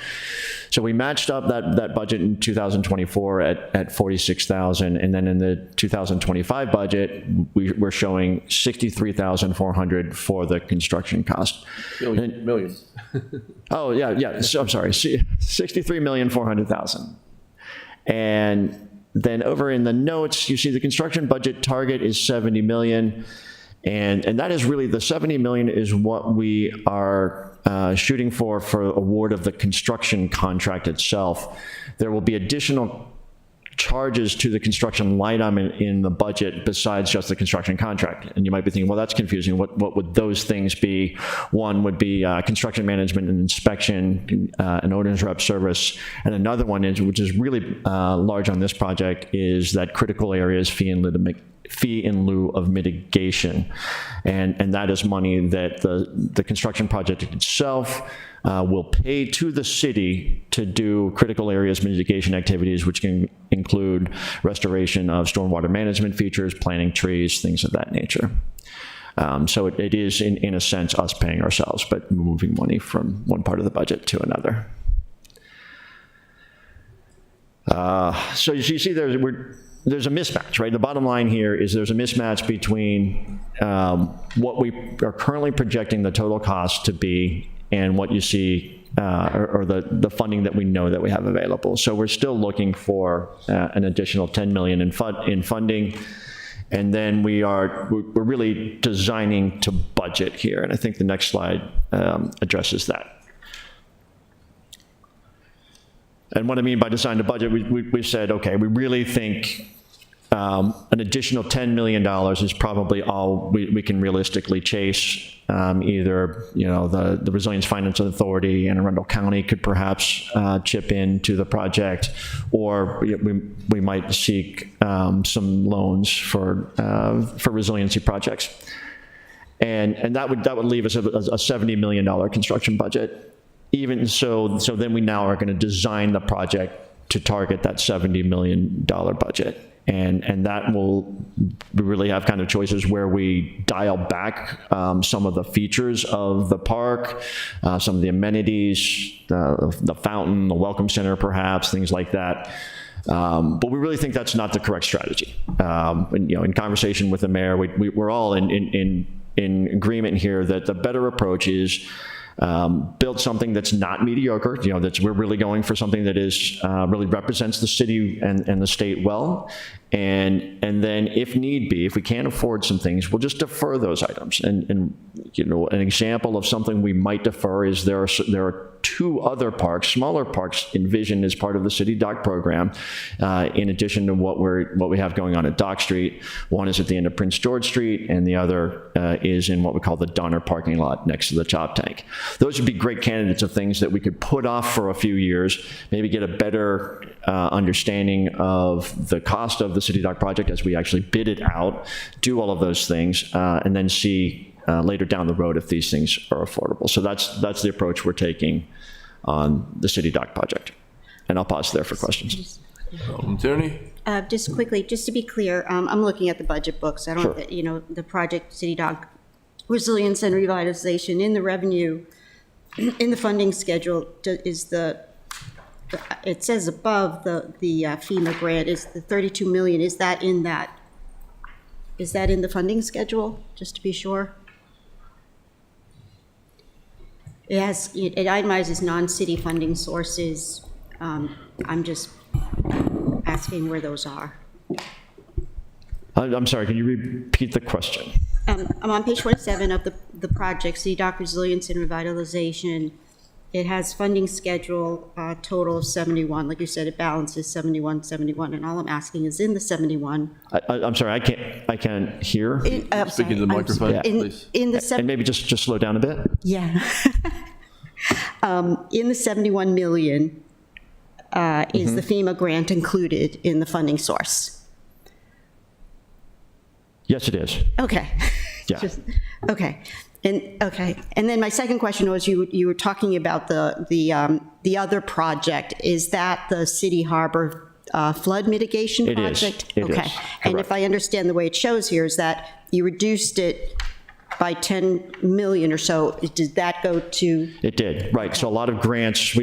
So we matched up that budget in 2024 at 46,000, and then in the 2025 budget, we're showing 63,400 for the construction cost. Million. Oh yeah. So, I'm sorry, 63,400,000. And then over in the notes, you see the construction budget target is 70 million. And that is really, the 70 million is what we are shooting for award of the construction contract itself, there will be additional charges to the construction line item in the budget besides just the construction contract. And you might be thinking, well, that's confusing. What would those things be? One would be construction management and inspection, an owner's rep service. And another one is, which is really large on this project, is that critical areas fee in lieu of mitigation. And that is money that the construction project itself will pay to the city to do critical areas mitigation activities, which can include restoration of stormwater management features, planting trees, things of that nature. So it is, in a sense, us paying ourselves, but moving money from one part of the budget to another. So you see there's a mismatch, right? The bottom line here is there's a mismatch between what we are currently projecting the total cost to be and what you see, or the funding that we know that we have available. So we're still looking for an additional 10 million in funding, and then we're really designing to budget here, and I think the next slide addresses that. And what I mean by design to budget, we've said, okay, we really think an additional $10 million is probably all we can realistically chase. Either, the Resilience Finance Authority and Arundel County could perhaps chip into the project, or we might seek some loans for resiliency projects. And that would leave us a $70 million construction budget. Even so then we now are going to design the project to target that $70 million budget. And that we really have kind of choices where we dial back some of the features of the park, some of the amenities, the fountain, the welcome center, perhaps, things like that. But we really think that's not the correct strategy. In conversation with the mayor, we're all in agreement here that the better approach is build something that's not mediocre. We're really going for something that is really represents the city and the state well. And then, if need be, if we can't afford some things, we'll just defer those items. And an example of something we might defer is there are two other parks, smaller parks, envisioned as part of the City Dock program, in addition to what we have going on at Dock Street. One is at the end of Prince George Street, and the other is in what we call the Donner parking lot next to the Chop Tank. Those would be great candidates of things that we could put off for a few years, maybe get a better understanding of the cost of the City Dock project as we actually bid it out, do all of those things, and then see later down the road if these things are affordable. So that's the approach we're taking on the City Dock project. And I'll pause there for questions. Tierney? Just quickly, just to be clear, I'm looking at the budget books. I don't, Sure. The project City Dock Resilience and Revitalization in the revenue, in the funding schedule, it says above the FEMA grant is the 32 million. Is that in the funding schedule, just to be sure? It itemizes non-city funding sources. I'm just asking where those are. I'm sorry, can you repeat the question? I'm on page 27 of the project, City Dock Resilience and Revitalization. It has funding schedule, total of 71. Like you said, it balances 71, and all I'm asking is in the 71. I'm sorry, I can't hear. Speak into the microphone, please. And maybe just slow down a bit. Yeah. In the 71 million, is the FEMA grant included in the funding source? Yes, it is. Okay. Yeah. Okay. And then my second question was, you were talking about the other project. Is that the City Harbor flood mitigation project? It is. Okay. And if I understand the way it shows here is that you reduced it by 10 million or so. Did that go to? It did, right. So a lot of grants,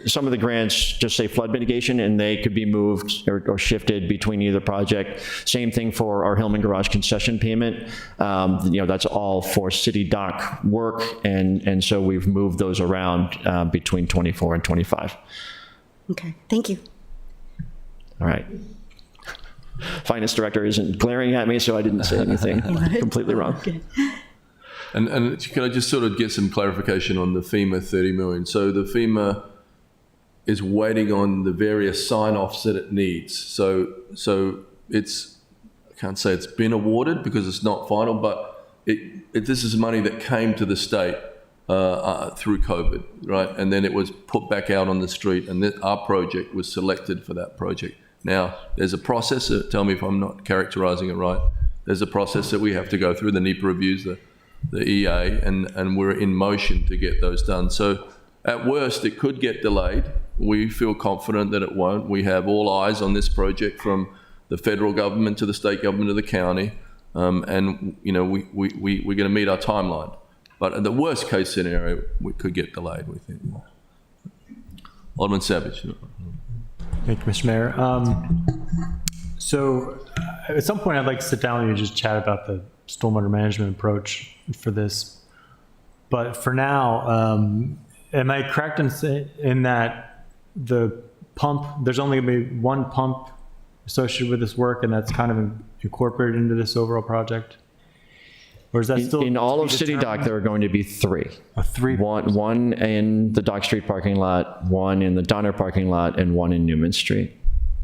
some of the grants just say flood mitigation, and they could be moved or shifted between either project. Same thing for our Hillman Garage concession payment. That's all for City Dock work, and so we've moved those around between 24 and 25. Okay, thank you. All right. Finance director isn't glaring at me, so I didn't say anything completely wrong. Okay. And can I just sort of get some clarification on the FEMA 30 million? So the FEMA is waiting on the various sign-offs that it needs. So it's, I can't say it's been awarded because it's not final, but this is money that came to the state through COVID, right? And then it was put back out on the street, and our project was selected for that project. Now, there's a process, tell me if I'm not characterizing it right, there's a process that we have to go through, the NEPA reviews, the EA, and we're in motion to get those done. So at worst, it could get delayed. We feel confident that it won't. We have all eyes on this project from the federal government to the state government to the county, and we're going to meet our timeline. But in the worst case scenario, we could get delayed, we think. Alderman Savage. Thank you, Mr. Mayor. So at some point, I'd like to sit down with you and just chat about the stormwater management approach for this. But for now, am I correct in that the pump, there's only going to be one pump associated with this work, and that's kind of incorporated into this overall project? Or is that still in all of City Dock, there are going to be three. Three. One in the Dock Street parking lot, one in the Donner parking lot, and one in Newman Street.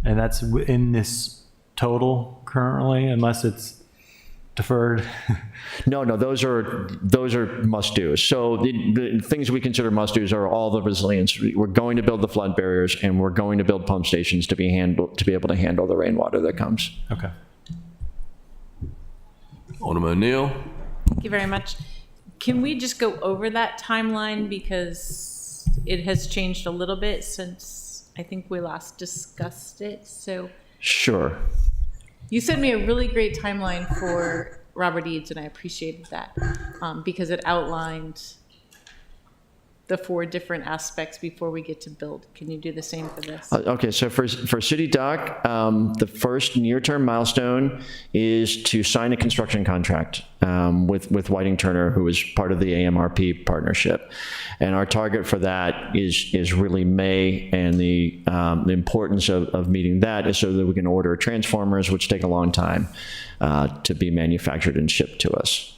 And that's in this total currently, unless it's deferred? No, those are must-dos. So the things we consider must-dos are all the resilience. We're going to build the flood barriers, and we're going to build pump stations to be able to handle the rainwater that comes. Okay. Alderman O'Neill. Thank you very much. Can we just go over that timeline because it has changed a little bit since I think we last discussed it? So Sure. you sent me a really great timeline for Robert Eads, and I appreciated that because it outlined the 4 different aspects before we get to build. Can you do the same for this? Okay, so for City Dock, the first near-term milestone is to sign a construction contract with Whiting Turner, who is part of the AMRP partnership. And our target for that is really May, and the importance of meeting that is so that we can order transformers, which take a long time to be manufactured and shipped to us.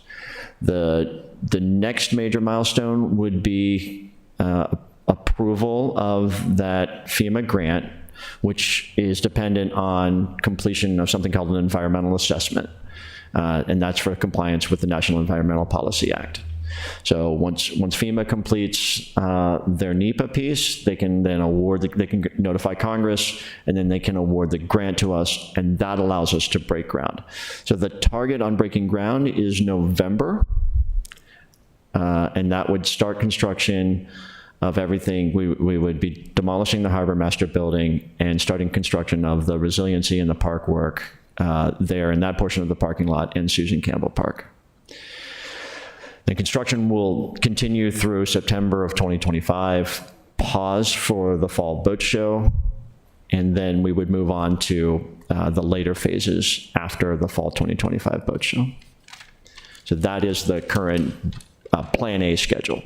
The next major milestone would be approval of that FEMA grant, which is dependent on completion of something called an environmental assessment, and that's for compliance with the National Environmental Policy Act. So once FEMA completes their NEPA piece, they can then they can notify Congress, and then they can award the grant to us, and that allows us to break ground. So the target on breaking ground is November, and that would start construction of everything. We would be demolishing the Harbor Master Building and starting construction of the resiliency and the park work there in that portion of the parking lot in Susan Campbell Park. The construction will continue through September of 2025, pause for the fall boat show, and then we would move on to the later phases after the fall 2025 boat show. So that is the current Plan A schedule.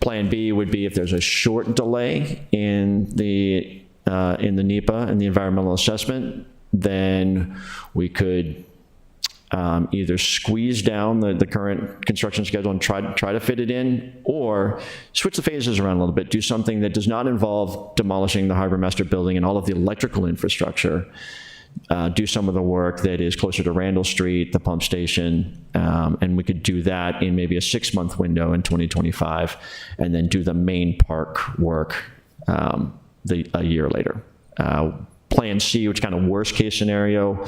Plan B would be if there's a short delay in the NEPA and the environmental assessment, then we could either squeeze down the current construction schedule and try to fit it in, or switch the phases around a little bit, do something that does not involve demolishing the Harbor Master Building and all of the electrical infrastructure, do some of the work that is closer to Randall Street, the pump station, and we could do that in maybe a 6-month window in 2025, and then do the main park work a year later. Plan C, which kind of worst case scenario,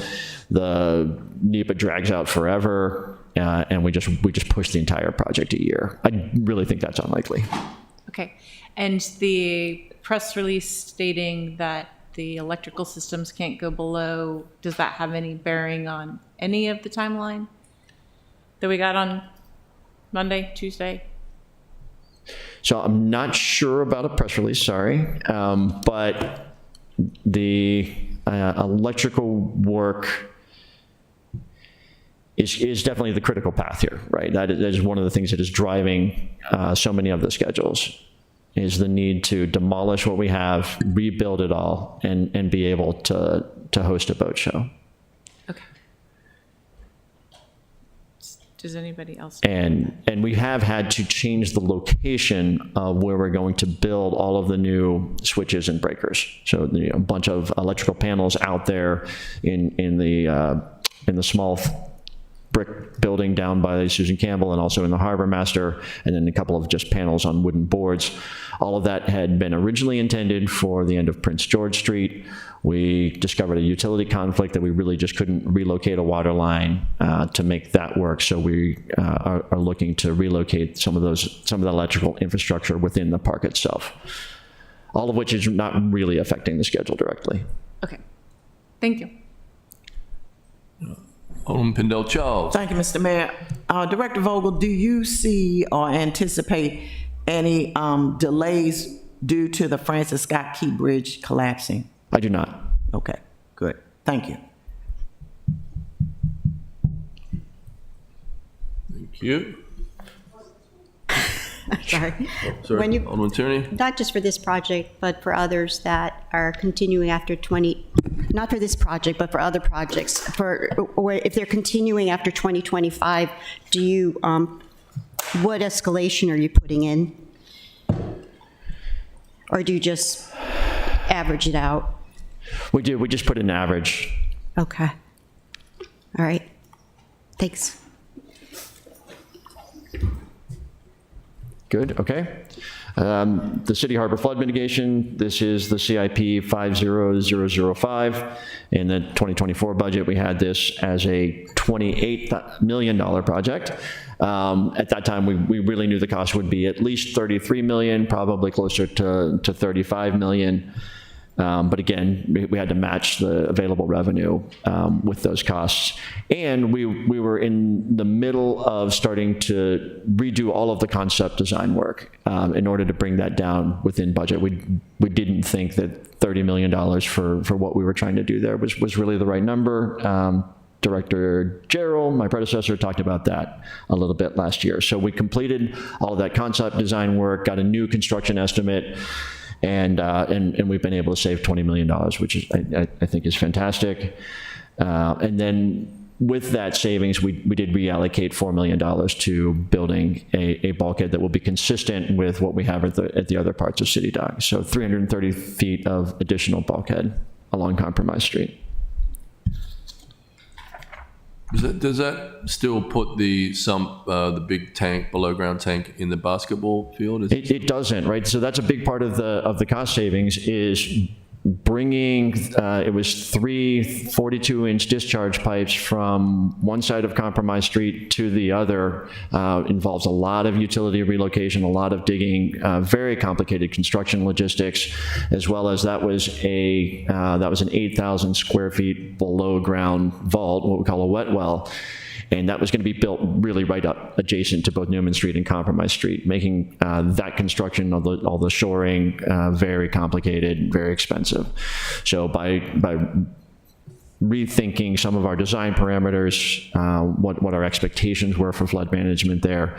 the NEPA drags out forever, and we just push the entire project a year. I really think that's unlikely. Okay. And the press release stating that the electrical systems can't go below, does that have any bearing on any of the timeline that we got on Monday, Tuesday? So I'm not sure about a press release, sorry, but the electrical work is definitely the critical path here, right? That is one of the things that is driving so many of the schedules, is the need to demolish what we have, rebuild it all, and be able to host a boat show. Okay. Does anybody else? And we have had to change the location of where we're going to build all of the new switches and breakers. So a bunch of electrical panels out there in the small brick building down by Susan Campbell and also in the Harbor Master, and then a couple of just panels on wooden boards. All of that had been originally intended for the end of Prince George Street. We discovered a utility conflict that we really just couldn't relocate a water line to make that work. So we are looking to relocate some of the electrical infrastructure within the park itself. All of which is not really affecting the schedule directly. Okay, thank you. Alderman Pindell Charles. Thank you, Mr. Mayor. Director Vogel, do you see or anticipate any delays due to the Francis Scott Key Bridge collapsing? I do not. Okay, good. Thank you. Thank you. Sorry. Sorry, When you, Alderman Tierney. not just for this project, but for others that are continuing after not for this project, but for other projects, or if they're continuing after 2025, do you, what escalation are you putting in? Or do you just average it out? We do. We just put an average. Okay. All right. Thanks. Good, okay. The City Harbor Flood Mitigation, this is the CIP 50005. In the 2024 budget, we had this as a $28 million project. At that time, we really knew the cost would be at least $33 million, probably closer to $35 million. But again, we had to match the available revenue with those costs. And we were in the middle of starting to redo all of the concept design work in order to bring that down within budget. We didn't think that $30 million for what we were trying to do there was really the right number. Director Gerald, my predecessor, talked about that a little bit last year. So we completed all of that concept design work, got a new construction estimate, and we've been able to save $20 million, which is, I think is fantastic. And then with that savings, we did reallocate $4 million to building a bulkhead that will be consistent with what we have at the other parts of City Dock. So 330 feet of additional bulkhead along Compromise Street. Does that still put the sump, the big tank, below ground tank in the basketball field? It doesn't, right? So that's a big part of the cost savings is bringing, it was 3 42-inch discharge pipes from one side of Compromise Street to the other. Involves a lot of utility relocation, a lot of digging, very complicated construction logistics, as well as that was an 8,000 square feet below ground vault, what we call a wet well. And that was going to be built really right up adjacent to both Newman Street and Compromise Street, making that construction, all the shoring, very complicated, very expensive. So by rethinking some of our design parameters, what our expectations were for flood management there,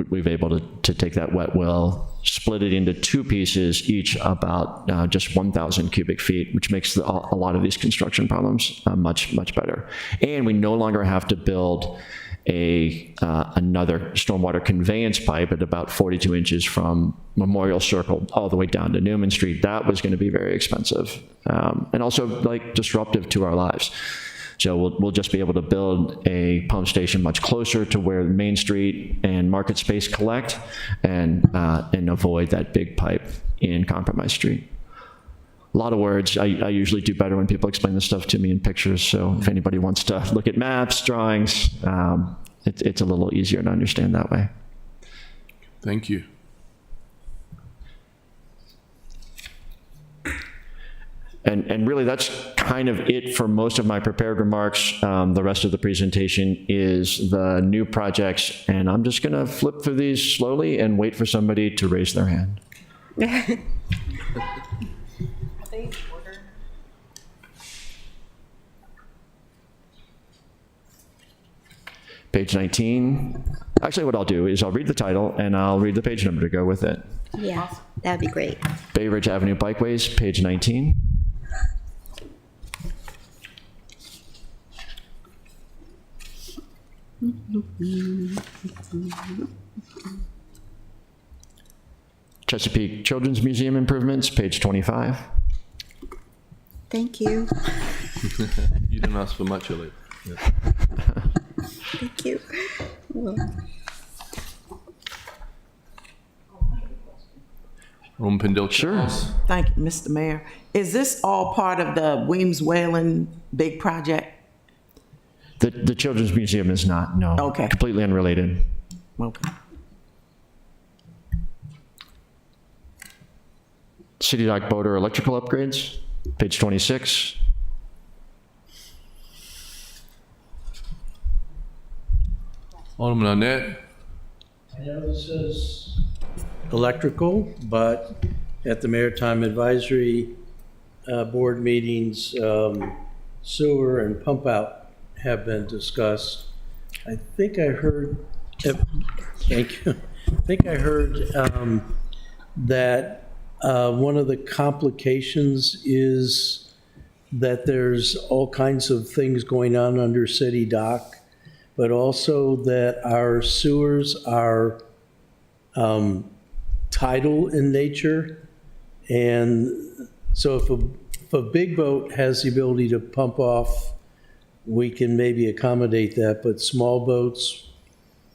we've been able to take that wet well, split it into 2 pieces, each about just 1,000 cubic feet, which makes a lot of these construction problems much better. And we no longer have to build another stormwater conveyance pipe at about 42 inches from Memorial Circle all the way down to Newman Street. That was going to be very expensive and also disruptive to our lives. So we'll just be able to build a pump station much closer to where Main Street and Market Space collect and avoid that big pipe in Compromise Street. A lot of words. I usually do better when people explain this stuff to me in pictures. So if anybody wants to look at maps, drawings, it's a little easier to understand that way. Thank you. And really, that's kind of it for most of my prepared remarks. The rest of the presentation is the new projects, and I'm just going to flip through these slowly and wait for somebody to raise their hand. Page 19. Actually, what I'll do is I'll read the title and I'll read the page number to go with it. Yeah, that'd be great. Bay Ridge Avenue Bikeways, page 19. Chesapeake Children's Museum improvements, page 25. Thank you. You didn't ask for much, Elliot. Thank you. Ron Pindell. Sure. Thank you, Mr. Mayor. Is this all part of the Weems Whalen big project? The Children's Museum is not, no. Okay. Completely unrelated. Okay. City Dock Boater electrical upgrades, page 26. Alderman Arnett. I know this says electrical, but at the Maritime Advisory Board meetings, sewer and pump out have been discussed. I think I heard, thank you. I think I heard that one of the complications is that there's all kinds of things going on under city dock, but also that our sewers are tidal in nature. And so if a big boat has the ability to pump off, we can maybe accommodate that, but small boats,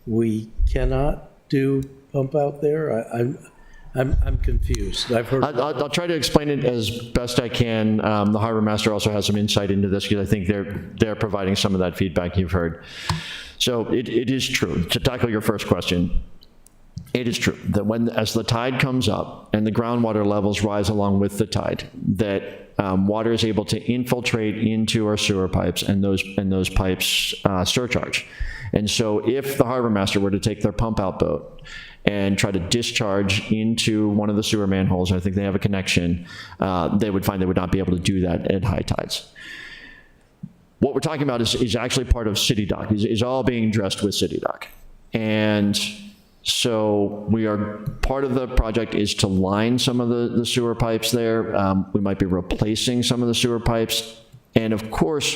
we cannot do pump out there? I'm confused. I've heard. I'll try to explain it as best I can. The harbor master also has some insight into this because I think they're providing some of that feedback you've heard. So it is true. To tackle your first question, it is true that as the tide comes up and the groundwater levels rise along with the tide, that water is able to infiltrate into our sewer pipes, and those pipes surcharge. And so if the harbor master were to take their pump out boat and try to discharge into one of the sewer manholes, I think they have a connection, they would find they would not be able to do that at high tides. What we're talking about is actually part of City Dock, is all being addressed with City Dock. And so part of the project is to line some of the sewer pipes there. We might be replacing some of the sewer pipes. And of course,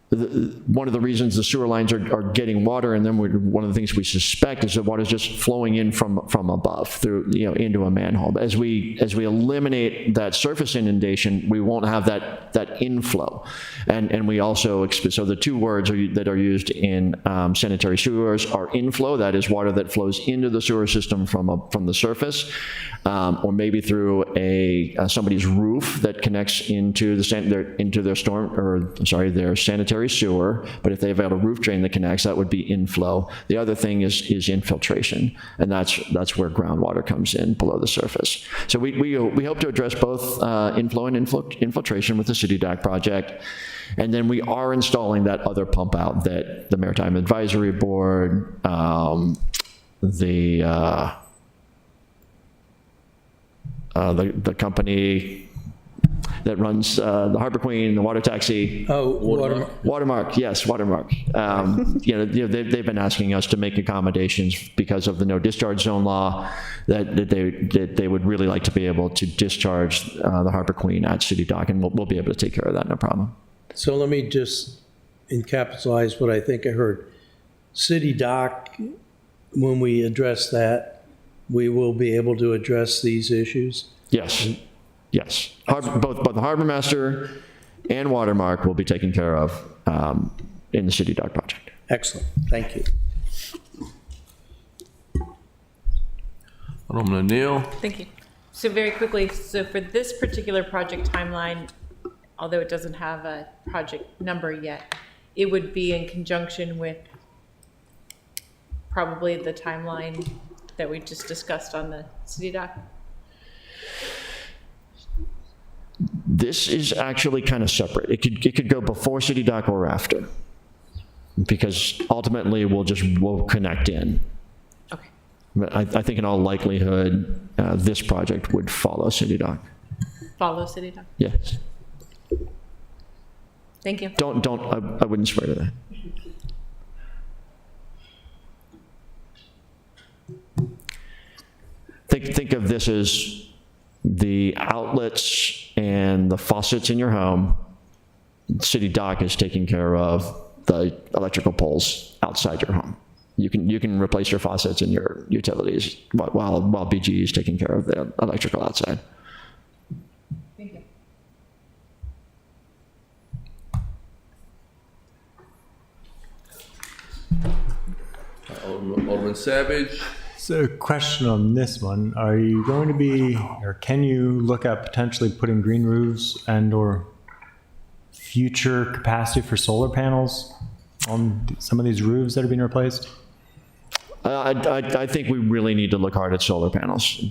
one of the reasons the sewer lines are getting water in them, one of the things we suspect is that water is just flowing in from above through, into a manhole. But as we eliminate that surface inundation, we won't have that inflow. And we also, so the two words that are used in sanitary sewers are inflow, that is water that flows into the sewer system from the surface, or maybe through somebody's roof that connects into their sanitary sewer. But if they've got a roof drain that connects, that would be inflow. The other thing is infiltration, and that's where groundwater comes in below the surface. So we hope to address both inflow and infiltration with the City Dock project. And then we are installing that other pump out that the Maritime Advisory Board, the company that runs the Harbor Queen, the water taxi. Oh, Watermark, yes, Watermark. They've been asking us to make accommodations because of the no discharge zone law, that they would really like to be able to discharge the Harbor Queen at City Dock, and we'll be able to take care of that, no problem. So let me just encapsulate what I think I heard. City Dock, when we address that, we will be able to address these issues? Yes. Yes, both the harbor master and Watermark will be taken care of in the City Dock project. Excellent, thank you. Alderman O'Neill. Thank you. So very quickly, so for this particular project timeline, although it doesn't have a project number yet, it would be in conjunction with probably the timeline that we just discussed on the City Dock? This is actually kind of separate. It could go before City Dock or after, because ultimately we'll connect in. Okay. But I think in all likelihood, this project would follow City Dock. Follow City Dock? Yes. Thank you. I wouldn't swear to that. Think of this as the outlets and the faucets in your home. City Dock is taking care of the electrical poles outside your home. You can replace your faucets and your utilities while BGE is taking care of the electrical outside. Thank you. Alderman Savage. So question on this one, are you going to be, or can you look at potentially putting green roofs and or future capacity for solar panels on some of these roofs that are being replaced? I think we really need to look hard at solar panels.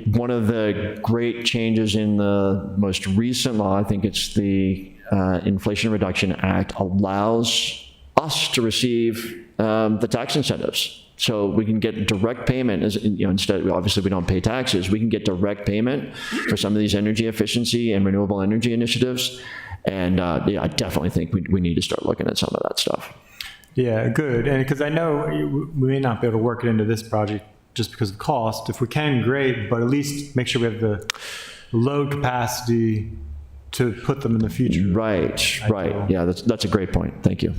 One of the great changes in the most recent law, I think it's the Inflation Reduction Act, allows us to receive the tax incentives. So we can get direct payment, as instead, obviously we don't pay taxes, we can get direct payment for some of these energy efficiency and renewable energy initiatives. And yeah, I definitely think we need to start looking at some of that stuff. Yeah, good. And because I know we may not be able to work it into this project just because of cost. If we can, great, but at least make sure we have the load capacity to put them in the future. Right. Yeah, that's a great point. Thank you.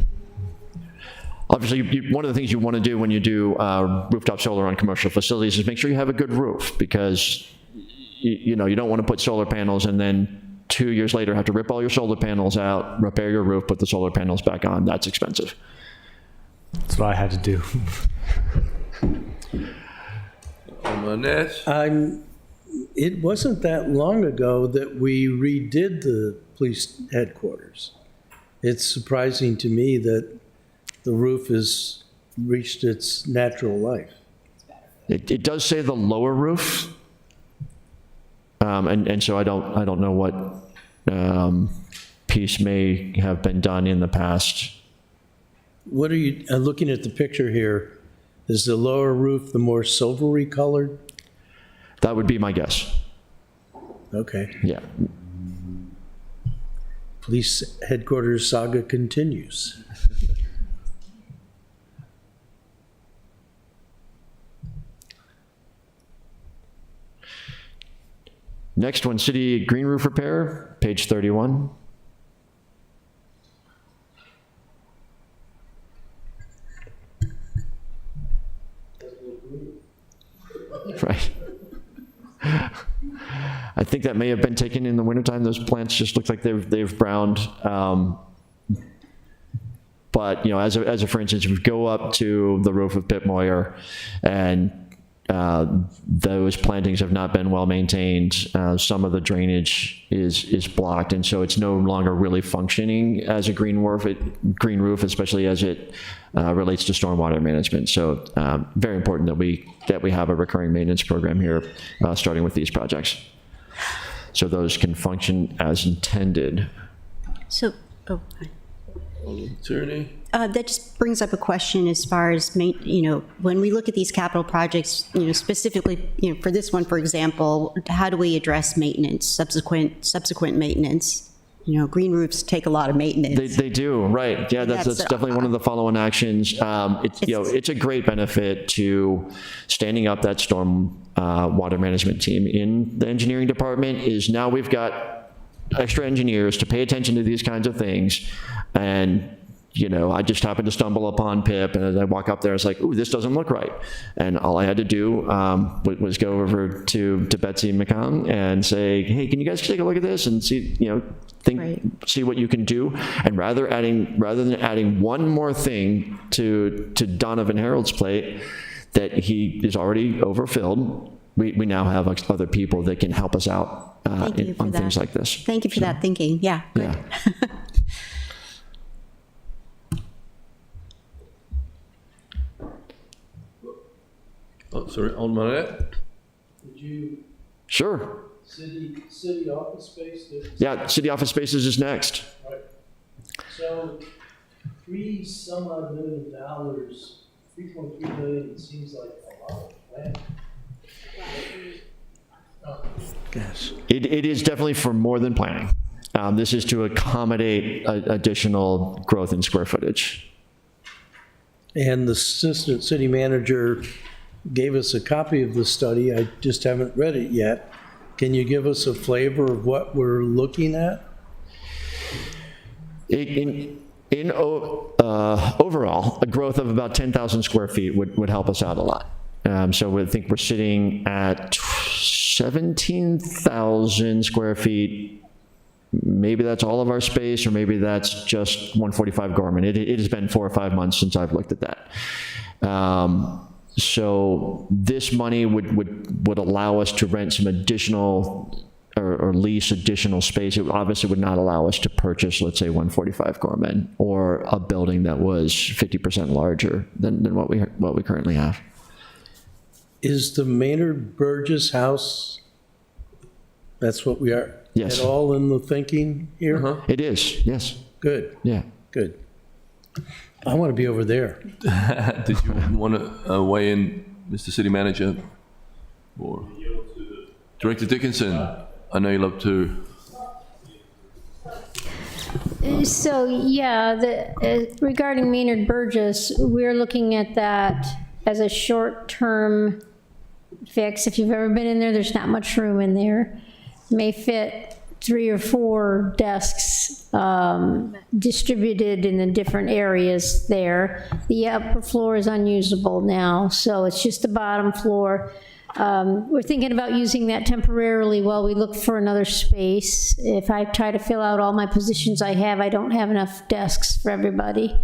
Obviously, one of the things you want to do when you do rooftop solar on commercial facilities is make sure you have a good roof, because you don't want to put solar panels and then 2 years later have to rip all your solar panels out, repair your roof, put the solar panels back on. That's expensive. That's what I had to do. Alderman Nash. It wasn't that long ago that we redid the police headquarters. It's surprising to me that the roof has reached its natural life. It does say the lower roof, and so I don't know what piece may have been done in the past. What are you, looking at the picture here, is the lower roof the more silvery colored? That would be my guess. Okay. Yeah. Police headquarters saga continues. Next one, city green roof repair, page 31. Right. I think that may have been taken in the wintertime. Those plants just look like they've browned. But as a for instance, if you go up to the roof of Pip Moyer and those plantings have not been well maintained, some of the drainage is blocked, and so it's no longer really functioning as a green roof, especially as it relates to stormwater management. So very important that we have a recurring maintenance program here, starting with these projects, so those can function as intended. So, Tierney. that just brings up a question as far as, when we look at these capital projects, specifically, for this one, for example, how do we address maintenance, subsequent maintenance? Green roofs take a lot of maintenance. They do, right? Yeah, that's definitely one of the follow-on actions. It's a great benefit to standing up that storm water management team in the engineering department. Is now we've got extra engineers to pay attention to these kinds of things, and I just happened to stumble upon Pip, and as I walk up there, it's like, ooh, this doesn't look right. And all I had to do was go over to Betsy McCong and say, hey, can you guys take a look at this and see, see what you can do? And rather than adding one more thing to Donovan Harold's plate that he is already overfilled, we now have other people that can help us out on things like this. Thank you for that thinking. Yeah. Good. Yeah. Oh, sorry, Alderman Annette. Would you, Sure. city office space? Yeah, city office spaces is next. Right. So, $3 million, $3.3 million, it seems like a lot of planning. Yes. It is definitely for more than planning. This is to accommodate additional growth in square footage. And the assistant city manager gave us a copy of the study. I just haven't read it yet. Can you give us a flavor of what we're looking at? In Overall, a growth of about 10,000 square feet would help us out a lot. So I think we're sitting at 17,000 square feet. Maybe that's all of our space, or maybe that's just 145 Gorman. It has been 4 or 5 months since I've looked at that. So this money would allow us to rent some additional or lease additional space. It obviously would not allow us to purchase, let's say, 145 Gorman or a building that was 50% larger than what we currently have. Is the Maynard Burgess house, that's what we are? Yes. At all in the thinking here? It is, yes. Good, Yeah. good. I want to be over there. Did you want to weigh in, Mr. City Manager? Or Director Dickinson? I know you love to. So, yeah, regarding Maynard Burgess, we're looking at that as a short-term fix. If you've ever been in there, there's not much room in there. May fit 3 or 4 desks distributed in the different areas there. The upper floor is unusable now, so it's just the bottom floor. We're thinking about using that temporarily while we look for another space. If I try to fill out all my positions I don't have enough desks for everybody.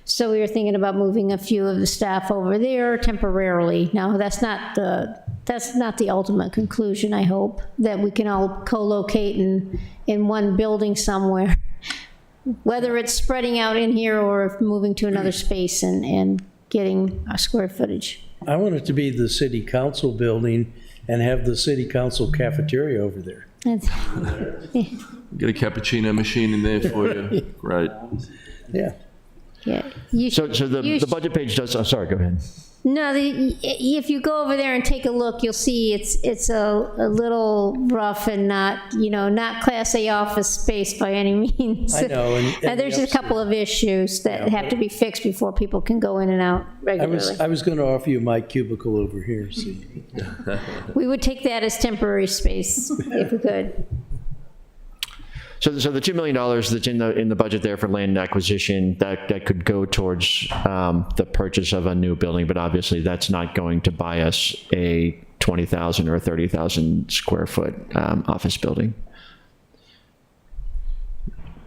So we were thinking about moving a few of the staff over there temporarily. Now, that's not the ultimate conclusion, I hope, that we can all co-locate in one building somewhere, whether it's spreading out in here or moving to another space and getting a square footage. I want it to be the city council building and have the city council cafeteria over there. Get a cappuccino machine in there for you. Great. Yeah. Yeah. So the budget page does, oh, sorry, go ahead. No, if you go over there and take a look, you'll see it's a little rough and not Class A office space by any means. I know. And There's a couple of issues that have to be fixed before people can go in and out regularly. I was going to offer you my cubicle over here, see. We would take that as temporary space if we could. So the $2 million that's in the budget there for land acquisition, that could go towards the purchase of a new building, but obviously that's not going to buy us a 20,000 or 30,000 square foot office building.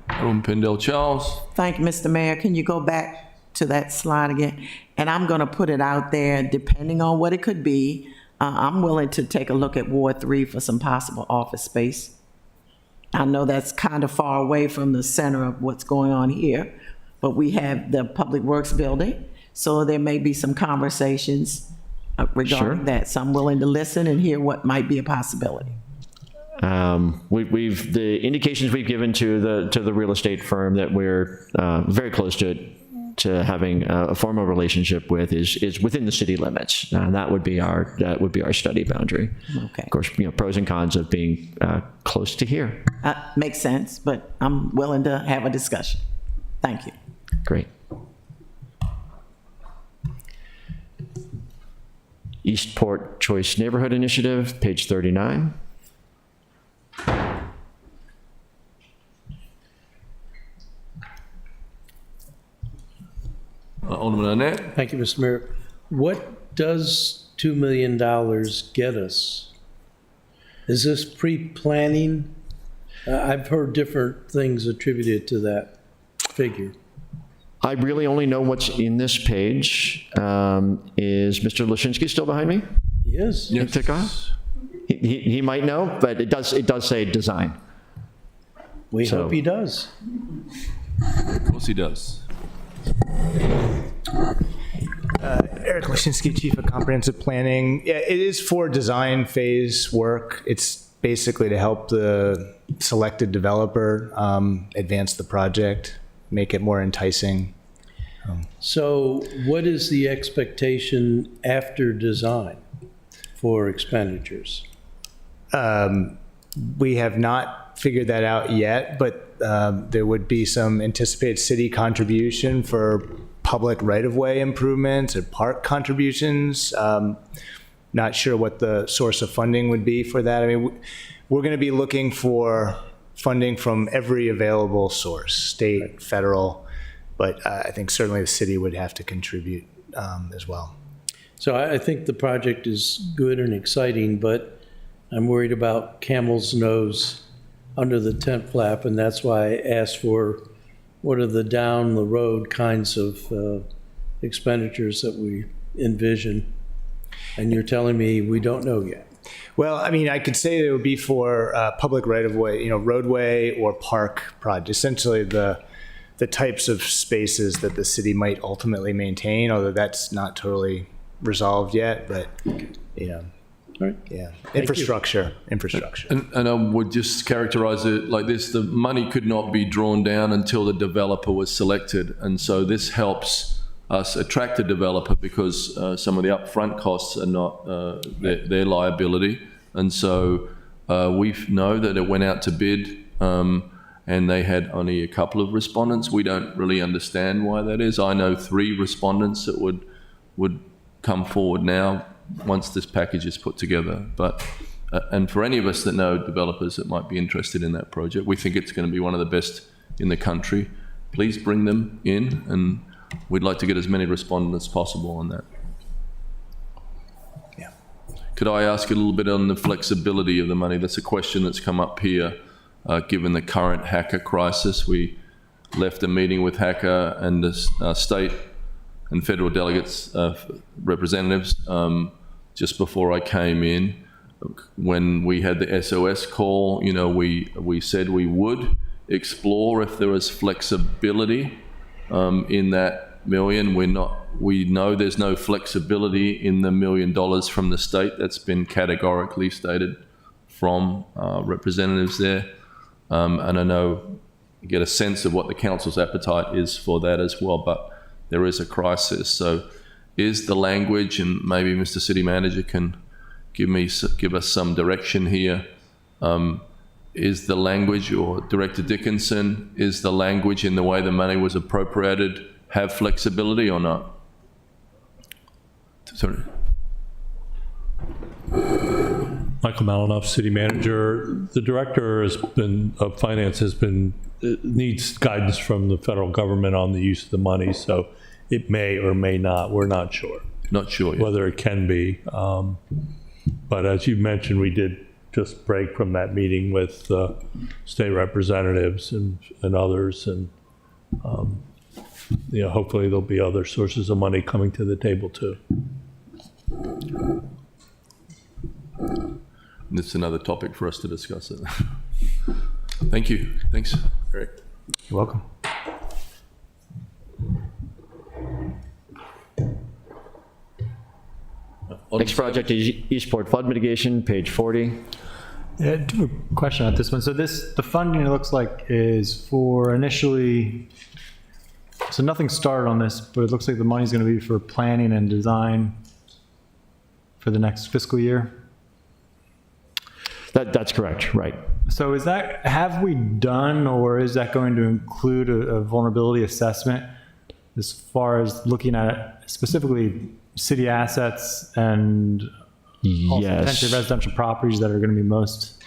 Pendell Charles. Thank you, Mr. Mayor. Can you go back to that slide again? And I'm going to put it out there, depending on what it could be. I'm willing to take a look at Ward 3 for some possible office space. I know that's kind of far away from the center of what's going on here, but we have the Public Works building, so there may be some conversations regarding that. So I'm willing to listen and hear what might be a possibility. The indications we've given to the real estate firm that we're very close to having a formal relationship with is within the city limits. That would be our study boundary. Okay. Of course, pros and cons of being close to here. Makes sense, but I'm willing to have a discussion. Thank you. Great. Eastport Choice Neighborhood Initiative, page 39. Alderman Arnett. Thank you, Mr. Mayor. What does $2 million get us? Is this pre-planning? I've heard different things attributed to that figure. I really only know what's in this page. Is Mr. Lashinsky still behind me? Yes. Yes. He might know, but it does say design. We hope he does. Of course he does. Eric Lashinsky, Chief of Comprehensive Planning. Yeah, it is for design phase work. It's basically to help the selected developer advance the project, make it more enticing. So what is the expectation after design for expenditures? We have not figured that out yet, but there would be some anticipated city contribution for public right-of-way improvements or park contributions. Not sure what the source of funding would be for that. I mean, we're going to be looking for funding from every available source, state, federal. but I think certainly the city would have to contribute as well. So I think the project is good and exciting, but I'm worried about camel's nose under the tent flap, and that's why I asked for what are the down the road kinds of expenditures that we envision. And you're telling me we don't know yet. Well, I mean, I could say it would be for public right-of-way, roadway or park project, essentially the types of spaces that the city might ultimately maintain, although that's not totally resolved yet, but, Right. yeah, infrastructure. And I would just characterize it like this: the money could not be drawn down until the developer was selected, and so this helps us attract a developer because some of the upfront costs are not their liability, and so we know that it went out to bid, and they had only a couple of respondents. We don't really understand why that is. I know 3 respondents that would come forward now once this package is put together. But and for any of us that know developers that might be interested in that project, we think it's going to be one of the best in the country. Please bring them in, and we'd like to get as many respondents as possible on that. Yeah. Could I ask a little bit on the flexibility of the money? That's a question that's come up here, given the current hacker crisis. We left a meeting with hacker and the state and federal delegates, representatives, just before I came in. When we had the SOS call, we said we would explore if there was flexibility in that million. We know there's no flexibility in the $1 million from the state. That's been categorically stated from representatives there. And I know you get a sense of what the council's appetite is for that as well, but there is a crisis. So is the language, and maybe Mr. City Manager can give us some direction here, is the language, or Director Dickinson, is the language in the way the money was appropriated have flexibility or not? Sorry. Michael Malinoff, City Manager. The Director of Finance needs guidance from the federal government on the use of the money, so it may or may not. We're not sure. Not sure yet. Whether it can be. But as you mentioned, we did just break from that meeting with state representatives and others, and hopefully there'll be other sources of money coming to the table too. This is another topic for us to discuss. Thank you. Thanks, Eric. You're welcome. Next project is Eastport flood mitigation, page 40. Yeah, I do have a question on this one. So the funding, it looks like, is for initially, so nothing started on this, but it looks like the money's going to be for planning and design for the next fiscal year. That's correct, right. So have we done, or is that going to include a vulnerability assessment as far as looking at specifically city assets and also potentially residential properties that are going to be most?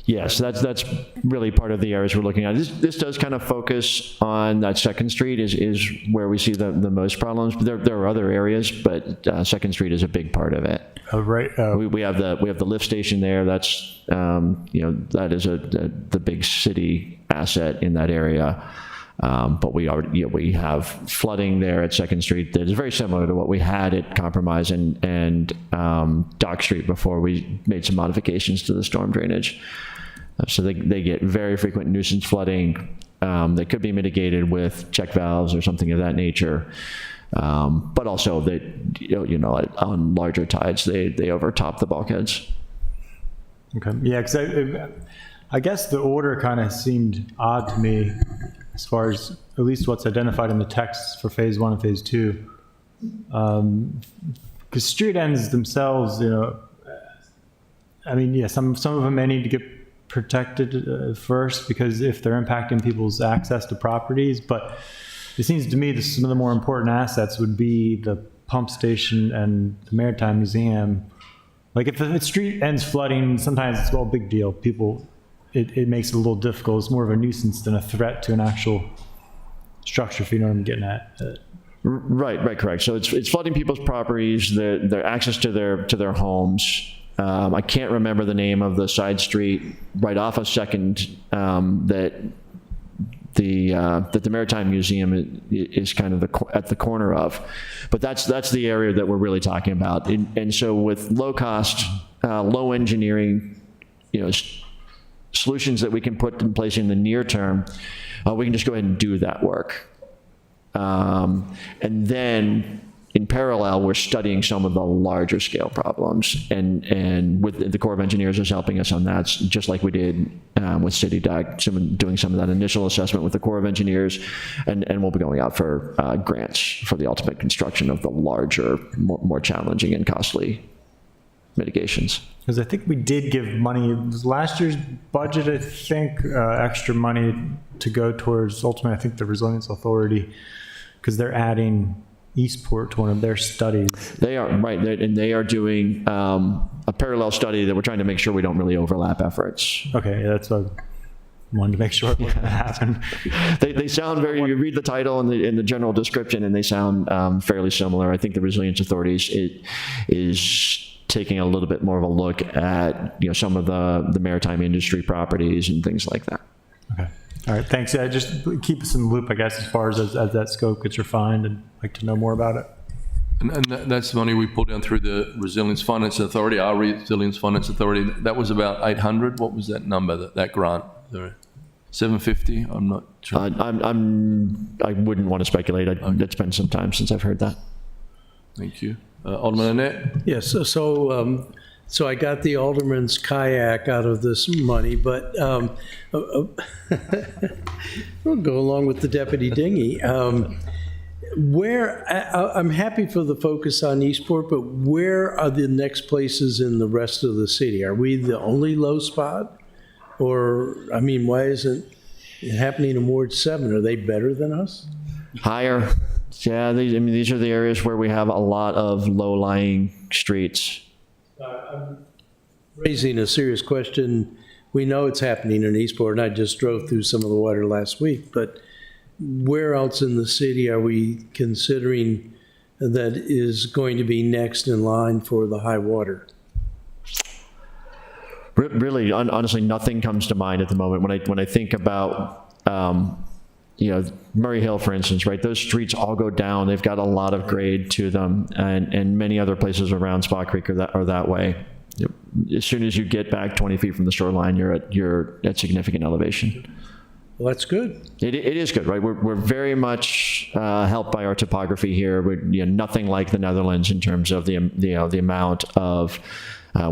Yes, that's really part of the areas we're looking at. This does kind of focus on that Second Street is where we see the most problems. But there are other areas, but Second Street is a big part of it. Oh, right. We have the lift station there. That's that is the big city asset in that area. But we have flooding there at Second Street that is very similar to what we had at Compromise and Dock Street before we made some modifications to the storm drainage. So they get very frequent nuisance flooding that could be mitigated with check valves or something of that nature. But also on larger tides, they overtop the bulkheads. Okay. Yeah, because I guess the order kind of seemed odd to me, as far as at least what's identified in the text for phase 1 and phase 2. Because street ends themselves, some of them may need to get protected first, because if they're impacting people's access to properties. But it seems to me that some of the more important assets would be the pump station and the Maritime Museum. Like if the street ends flooding, sometimes it's a big deal. It makes it a little difficult. It's more of a nuisance than a threat to an actual structure, if you know what I'm getting at. Right, correct. So it's flooding people's properties, their access to their homes. I can't remember the name of the side street right off of Second that the Maritime Museum is kind of at the corner of, but that's the area that we're really talking about. And so with low cost, low engineering, solutions that we can put in place in the near term, we can just go ahead and do that work. And then in parallel, we're studying some of the larger scale problems, and with the Corps of Engineers is helping us on that, just like we did with City Dock, doing some of that initial assessment with the Corps of Engineers, and we'll be going out for grants for the ultimate construction of the larger, more challenging and costly mitigations. Because I think we did give money, it was last year's budget, I think, extra money to go towards ultimately, I think, the Resilience Authority, because they're adding Eastport to one of their studies. They are, right, and they are doing a parallel study that we're trying to make sure we don't really overlap efforts. Okay, that's what I wanted to make sure it wouldn't happen. They sound very, you read the title and the general description, and they sound fairly similar. I think the Resilience Authority is taking a little bit more of a look at some of the maritime industry properties and things like that. Okay. All right, thanks. Yeah, just keep us in the loop, I guess, as far as that scope gets refined, and like to know more about it. And that's the money we pulled down through the Resilience Finance Authority, our Resilience Finance Authority. That was about 800. What was that number, that grant? 750? I'm not sure. I wouldn't want to speculate. It's been some time since I've heard that. Thank you. Alderman Annette? Yes, so I got the alderman's kayak out of this money, but we'll go along with the deputy dinghy. I'm happy for the focus on Eastport, but where are the next places in the rest of the city? Are we the only low spot? Or, why isn't it happening in Ward 7? Are they better than us? Higher. Yeah, these are the areas where we have a lot of low-lying streets. I'm raising a serious question. We know it's happening in Eastport, and I just drove through some of the water last week, but where else in the city are we considering that is going to be next in line for the high water? Really, honestly, nothing comes to mind at the moment. When I think about, Murray Hill, for instance, right? Those streets all go down. They've got a lot of grade to them, and many other places around Spot Creek are that way. As soon as you get back 20 feet from the shoreline, you're at significant elevation. Well, that's good. It is good, right? We're very much helped by our topography here. We're nothing like the Netherlands in terms of the amount of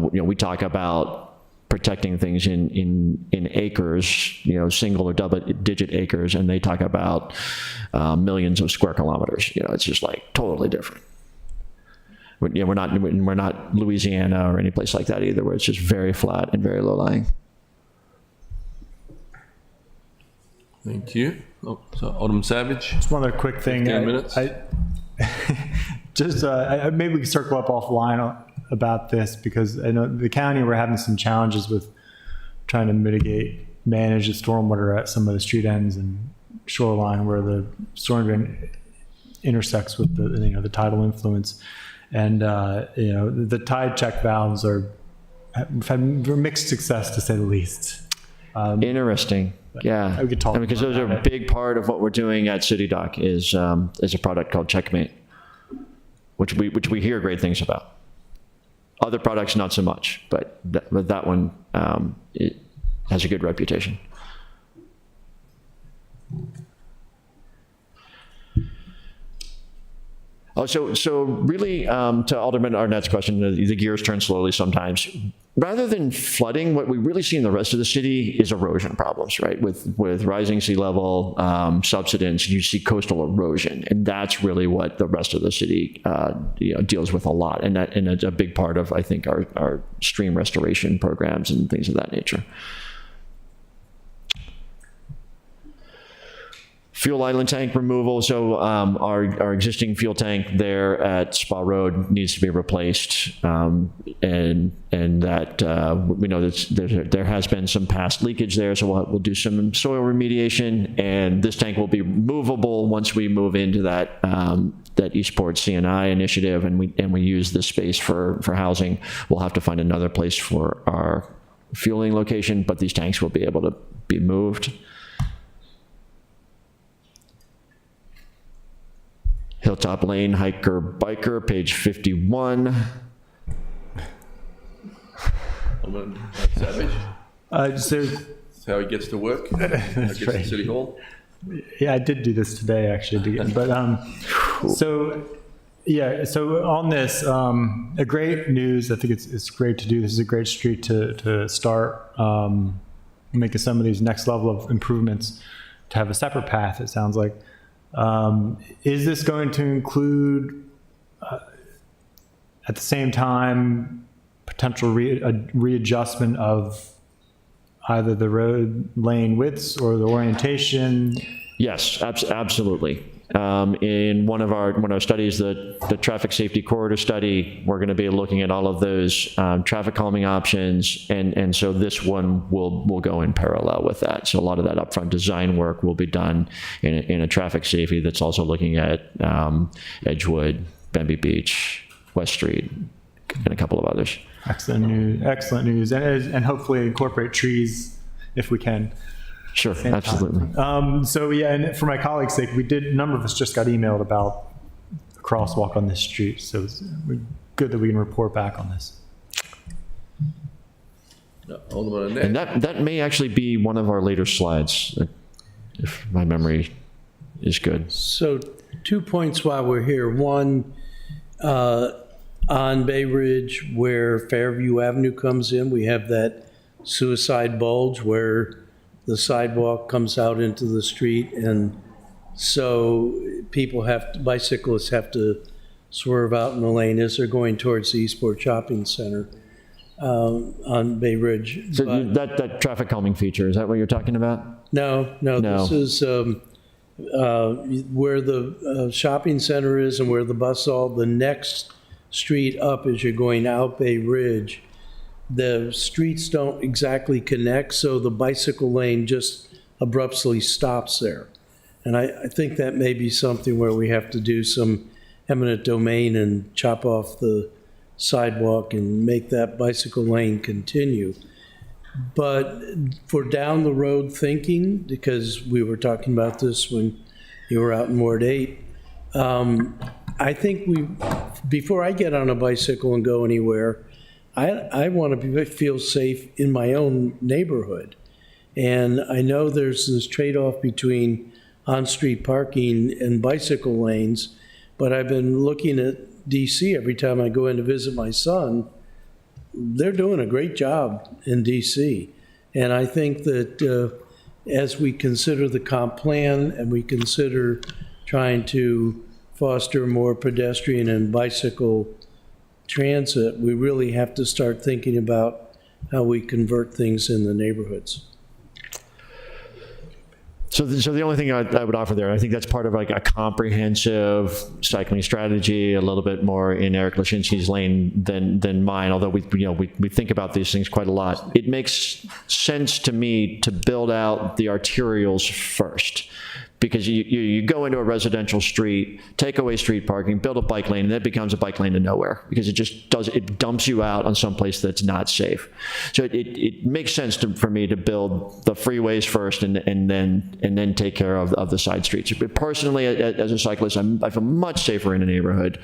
we talk about protecting things in acres, single or double digit acres, and they talk about millions of square kilometers. It's just like totally different. We're not Louisiana or any place like that either, where it's just very flat and very low lying. Thank you. So Alderman Savage? Just one other quick thing. 15 minutes. Maybe we can circle up offline about this, because I know the county, we're having some challenges with trying to manage the stormwater at some of the street ends and shoreline where the storm drain intersects with the tidal influence. And, the tide check valves have had mixed success, to say the least. Interesting. Yeah. We could talk because those are a big part of what we're doing at City Dock is a product called Checkmate, which we hear great things about. Other products, not so much, but that one it has a good reputation. Oh, so really, to Alderman Arnett's question, the gears turn slowly sometimes. Rather than flooding, what we really see in the rest of the city is erosion problems, right? With rising sea level, subsidence, you see coastal erosion, and that's really what the rest of the city deals with a lot, and it's a big part of, I think, our stream restoration programs and things of that nature. Fuel island tank removal. So our existing fuel tank there at Spa Road needs to be replaced, and that we know that there has been some past leakage there. So we'll do some soil remediation, and this tank will be movable once we move into that Eastport CNI initiative, and we use this space for housing. We'll have to find another place for our fueling location, but these tanks will be able to be moved. Hilltop Lane Hiker Biker, page 51. Alderman Savage, So, that's how he gets to work. Gets to right. City Hall. yeah, I did do this today, actually, but, so, yeah, so on this, a great news, I think it's great to do. This is a great street to start making some of these next level of improvements, to have a separate path, it sounds like. Is this going to include, at the same time, potential readjustment of either the road lane widths or the orientation? Yes, absolutely. In one of our studies, the traffic safety corridor study, we're going to be looking at all of those traffic calming options, and so this one will go in parallel with that. So a lot of that upfront design work will be done in a traffic safety that's also looking at Edgewood, Bemby Beach, West Street, and a couple of others. Excellent news, and hopefully incorporate trees if we can. Sure, absolutely. So yeah, and for my colleagues' sake, a number of us just got emailed about a crosswalk on this street, so it's good that we can report back on this. Alderman And Annette. that may actually be one of our later slides, if my memory is good. So 2 points while we're here. One, on Bay Ridge where Fairview Avenue comes in, we have that suicide bulge where the sidewalk comes out into the street, and so bicyclists have to swerve out in the lane as they're going towards the Eastport Shopping Center on Bay Ridge. So But- that traffic calming feature, is that what you're talking about? No, this is where the shopping center is and where the bus all, the next street up as you're going out Bay Ridge. The streets don't exactly connect, so the bicycle lane just abruptly stops there. And I think that may be something where we have to do some eminent domain and chop off the sidewalk and make that bicycle lane continue. But for down the road thinking, because we were talking about this when you were out in Ward 8, I think before I get on a bicycle and go anywhere, I want to feel safe in my own neighborhood. And I know there's this trade-off between on-street parking and bicycle lanes, but I've been looking at DC every time I go in to visit my son. They're doing a great job in DC. And I think that as we consider the comp plan and we consider trying to foster more pedestrian and bicycle transit, we really have to start thinking about how we convert things in the neighborhoods. So the only thing I would offer there, I think that's part of like a comprehensive cycling strategy, a little bit more in Eric Lashinsky's lane than mine, although we think about these things quite a lot. It makes sense to me to build out the arterials first, because you go into a residential street, take away street parking, build a bike lane, and it becomes a bike lane to nowhere, because it dumps you out on some place that's not safe. So it makes sense for me to build the freeways first and then take care of the side streets. But personally, as a cyclist, I feel much safer in a neighborhood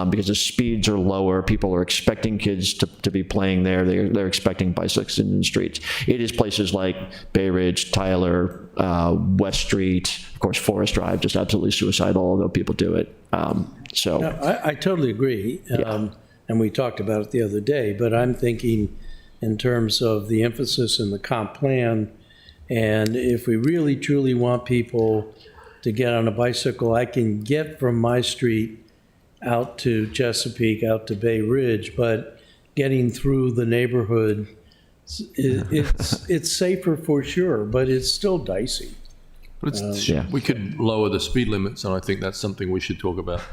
because the speeds are lower. People are expecting kids to be playing there. They're expecting bicyclists in the streets. It is places like Bay Ridge, Tyler, West Street, of course, Forest Drive, just absolutely suicidal, although people do it. No, I totally agree. And we talked about it the other day, but I'm thinking in terms of the emphasis in the comp plan. And if we really truly want people to get on a bicycle, I can get from my street out to Chesapeake, out to Bay Ridge, but getting through the neighborhood, it's safer for sure, but it's still dicey. But it's, Yeah. we could lower the speed limits, and I think that's something we should talk about.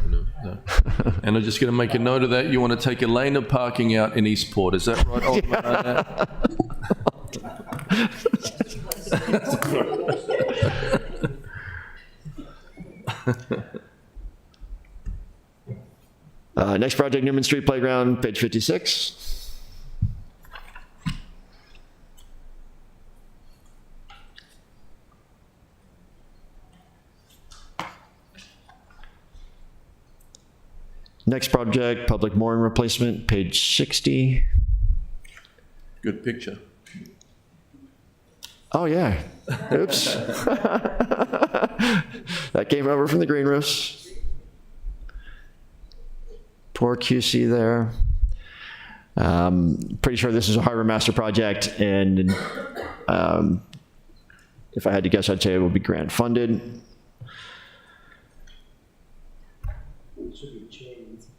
And I'm just going to make a note of that. You want to take a lane of parking out in Eastport, is that right, Alderman Arnett? Next project, Newman Street Playground, page 56. Next project, public mooring replacement, page 60. Good picture. Oh, yeah. Oops. That came over from the green roofs. Poor QC there. Pretty sure this is a harbor master project, and if I had to guess, I'd say it will be grant funded.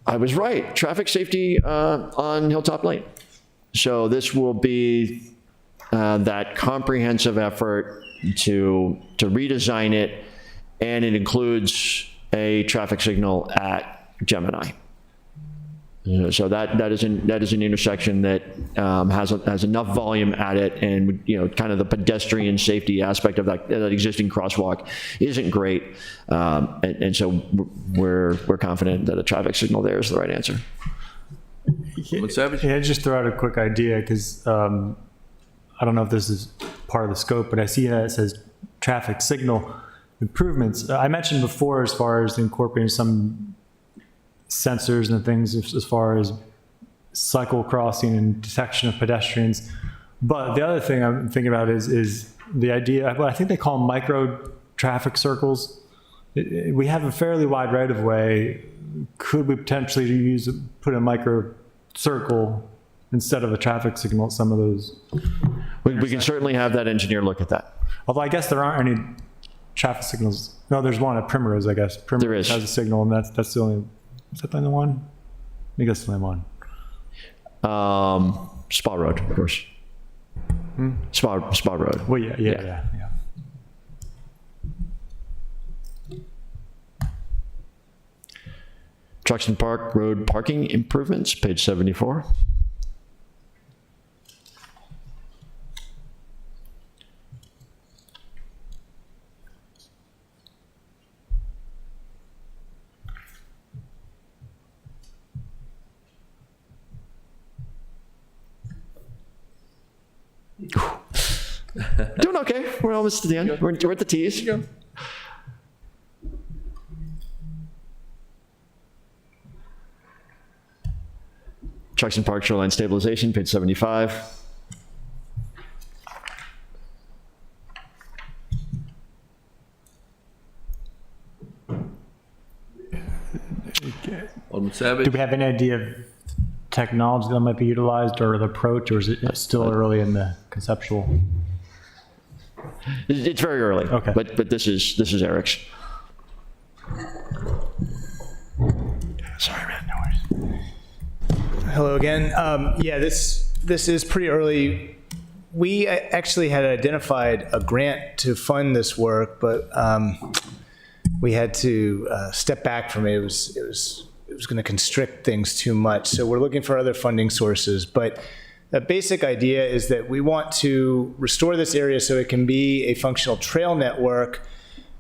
I was right. Traffic safety on Hilltop Lane. So this will be that comprehensive effort to redesign it, and it includes a traffic signal at Gemini. So that is an intersection that has enough volume at it, and kind of the pedestrian safety aspect of that existing crosswalk isn't great, and so we're confident that a traffic signal there is the right answer. Savage? Yeah, just throw out a quick idea, because I don't know if this is part of the scope, but I see that it says traffic signal improvements. I mentioned before, as far as incorporating some sensors and things as far as cycle crossing and detection of pedestrians. But the other thing I'm thinking about is the idea, well, I think they call them micro traffic circles. We have a fairly wide right of way. Could we potentially put a micro circle instead of a traffic signal at some of those? We can certainly have that engineer look at that. Although I guess there aren't any traffic signals. No, there's one at Primrose, I guess. Primrose There is. has a signal, and that's the only. Is that the only one? I think that's the only one. Spa Road, of course. Spa Road. Well, yeah. Truxton Park Road parking improvements, page 74. Doing okay. We're almost to the end. We're at the T's. Truxton Park Shoreline Stabilization, page 75. Alderman Savage? Do we have any idea of technology that might be utilized, or the approach, or is it still early in the conceptual? It's very early. Okay. But this is Eric's. Sorry, man. No worries. Hello again. Yeah, this is pretty early. We actually had identified a grant to fund this work, but we had to step back from it. It was going to constrict things too much. So we're looking for other funding sources. But the basic idea is that we want to restore this area so it can be a functional trail network,